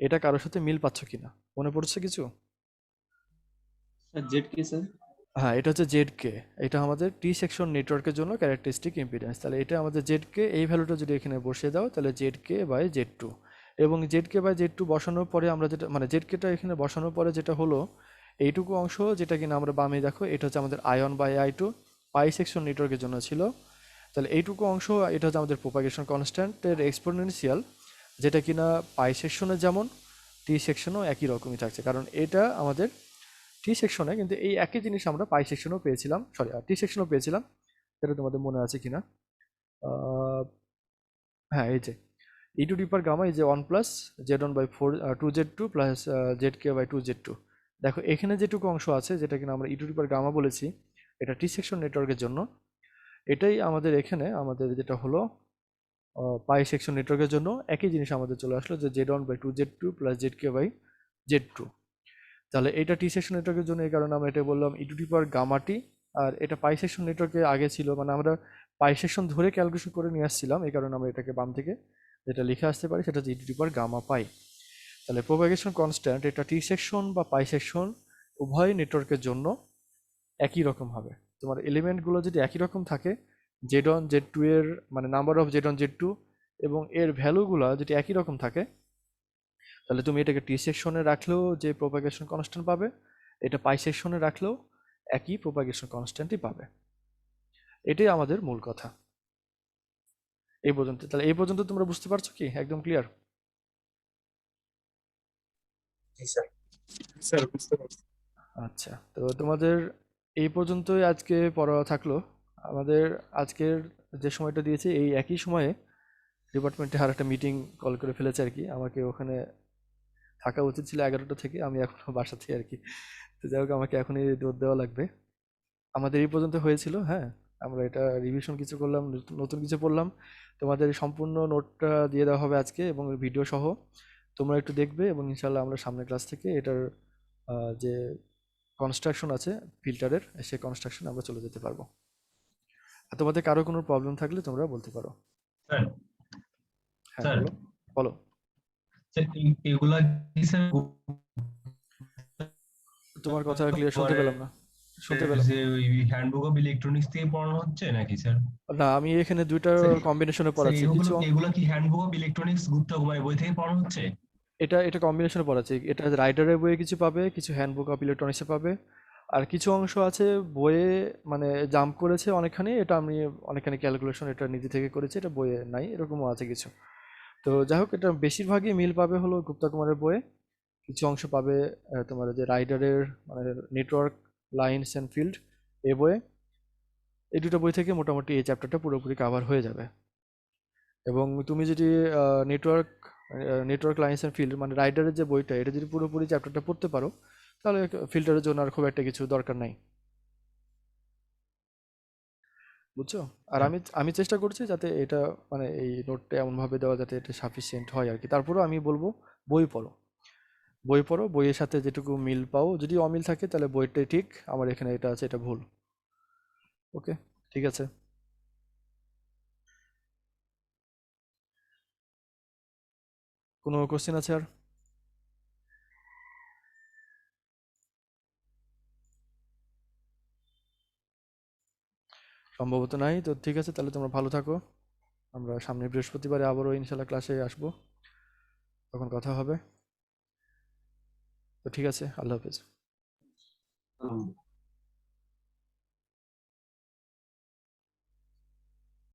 এটা কারোর সাথে মিল পাচ্ছ কিনা, মনে পড়ছে কিছু? স্যার জেড কি স্যার? হ্যাঁ, এটা হচ্ছে জেড কে, এটা আমাদের টি সেকশন নেটওয়ার্কের জন্য ক্যারেক্টারিস্টিক ইম্পিডেন্স। তাহলে এটা আমাদের জেড কে, এই ভ্যালুটা যদি এখানে বসিয়ে দাও, তাহলে Z K by Z two, এবং Z K by Z two বসানোর পরে আমরা যেটা, মানে জেড কেটা এখানে বসানোর পরে যেটা হলো, এইটুকু অংশ যেটা কিনা আমরা বামে দেখো, এটা হচ্ছে আমাদের ion by i2 pi section নেটওয়ার্কের জন্য ছিল। তাহলে এইটুকু অংশ এটা হচ্ছে আমাদের প্রোপাগেশন কনস্ট্যান্টের এক্সপোনেনশিয়াল, যেটা কিনা পাই সেকশনে যেমন টি সেকশনও একই রকমই থাকছে, কারণ এটা আমাদের টি সেকশনে, কিন্তু এই একই জিনিস আমরা পাই সেকশনও পেয়েছিলাম, টি সেকশনও পেয়েছিলাম। এটা তোমাদের মনে আছে কিনা? হ্যাঁ, এই যে e to the power gamma এই যে 1 plus z1 by 4 2z2 plus zk by 2z2। দেখো এখানে যেটুকু অংশ আছে যেটা কিনা আমরা e to the power gamma বলেছি, এটা টি সেকশন নেটওয়ার্কের জন্য। এটাই আমাদের এখানে আমাদের যেটা হলো পাই সেকশন নেটওয়ার্কের জন্য একই জিনিস আমাদের চলে আসলো যে Z1/2 Z2 প্লাস ZK/Z2। তাহলে এটা টি সেকশন নেটওয়ার্কের জন্য এই কারণে আমরা এটা বললাম e⁻γ_t, আর এটা পাই সেকশন নেটওয়ার্কে আগে ছিল, মানে আমরা পাই সেকশন ধরে ক্যালকুলেশন করে নিয়ে আসছিলাম, এই কারণে আমরা এটাকে বাম থেকে যেটা লিখে আসতে পারি সেটা হচ্ছে e⁻γ⁻π। তাহলে প্রোপাগেশন কনস্ট্যান্ট এটা টি সেকশন বা পাই সেকশন উভয় নেটওয়ার্কের জন্য একই রকম হবে। তোমার এলিমেন্টগুলো যদি একই রকম থাকে, Z1 Z2 এর মানে নাম্বার অফ Z1 Z2 এবং এর ভ্যালুগুলো যদি একই রকম থাকে, তাহলে তুমি এটাকে টি সেকশনে রাখলেও যে প্রোপাগেশন কনস্ট্যান্ট পাবে, এটা পাই সেকশনে রাখলেও একই প্রোপাগেশন কনস্ট্যান্টই পাবে। এটাই আমাদের মূল কথা এই পর্যন্ত। তাহলে এই পর্যন্ত তোমরা বুঝতে পারছো কি? একদম ক্লিয়ার? জি স্যার। স্যার বুঝতে পারছি। আচ্ছা, তো তোমাদের এই পর্যন্তই আজকে পড়া থাকলো। আমাদের আজকের যে সময়টা দিয়েছে এই একই সময়ে ডিপার্টমেন্টে আর একটা মিটিং কল করে ফেলেছে আর কি। আমাকে ওখানে থাকা উচিত ছিল 11টা থেকে, আমি এখনো বাসাতে আর কি। তো যাই হোক, আমাকে এখনই দৌড় দেওয়া লাগবে। আমাদের এই পর্যন্ত হয়েছিল, হ্যাঁ, আমরা এটা রিভিশন কিছু করলাম, নতুন কিছু পড়লাম। তোমাদের সম্পূর্ণ নোটটা দিয়ে দেওয়া হবে আজকে এবং ভিডিও সহ, তোমরা একটু দেখবে এবং ইনশাল্লাহ আমরা সামনের ক্লাস থেকে এটার যে কনস্ট্রাকশন আছে ফিল্টারের, সেই কনস্ট্রাকশন আমরা চলে যেতে পারবো। আর তোমাদের কারো কোনো প্রবলেম থাকলে তোমরা বলতে পারো। স্যার হ্যাঁ স্যার বলো বলো। স্যার এগুলা কি স্যার তোমার কথা ক্লিয়ার শুনতে পেলাম না, শুনতে পেলাম যে ওই হ্যান্ডবুক অফ ইলেকট্রনিক্স থেকে পড়ানো হচ্ছে নাকি স্যার? না। আমি এখানে দুইটা স্যার, কম্বিনেশনে স্যার পড়াচ্ছি। কিছু এগুলা কি হ্যান্ডবুক অফ ইলেকট্রনিক্স গুপ্ত কুমারের বই থেকে পড়ানো হচ্ছে? এটা কম্বিনেশনে পড়াচ্ছি। এটা রাইটারের বইয়ে কিছু পাবে, কিছু হ্যান্ডবুক অফ ইলেকট্রনিক্সে পাবে, আর কিছু অংশ আছে বইয়ে মানে জাম্প করেছে অনেকখানি, এটা আমি অনেকখানি ক্যালকুলেশন এটা নিজে থেকে করেছি, এটা বইয়ে নাই, এরকমও আছে কিছু। তো যাই হোক, এটা বেশিরভাগই মিল পাবে হলো গুপ্তা কুমারের বইয়ে। কিছু অংশ পাবে তোমার যে রাইডারের মানে নেটওয়ার্ক লাইনস অ্যান্ড ফিল্ড এই বইয়ে। এই দুটো বই থেকে মোটামুটি এই চ্যাপ্টারটা পুরোপুরি কাভার হয়ে যাবে। এবং তুমি যদি নেটওয়ার্ক লাইনস অ্যান্ড ফিল্ড মানে রাইডারের যে বইটা, এটা যদি পুরোপুরি চ্যাপ্টারটা পড়তে পারো, তাহলে ফিল্টারের জন্য আর খুব একটা কিছু দরকার নাই, বুঝছো? আর আমি চেষ্টা করছি যাতে এটা মানে এই নোটটা এমনভাবে দেওয়া যাতে এটা সাফিসিয়েন্ট হয় আর কি। তারপরেও আমি বলবো বই পড়ো, বই পড়ো, বইয়ের সাথে যেটুকু মিল পাও, যদি অমিল থাকে তাহলে বইটাই ঠিক, আমার এখানে এটা আছে এটা ভুল। ওকে, ঠিক আছে। কোনো কোশ্চেন আছে আর? সম্ভবত নাই। তো ঠিক আছে, তাহলে তোমরা ভালো থাকো। আমরা সামনে বৃহস্পতিবারে আবারও ইনশাল্লাহ ক্লাসে আসবো, তখন কথা হবে। তো ঠিক আছে, আল্লাহ হাফেজ।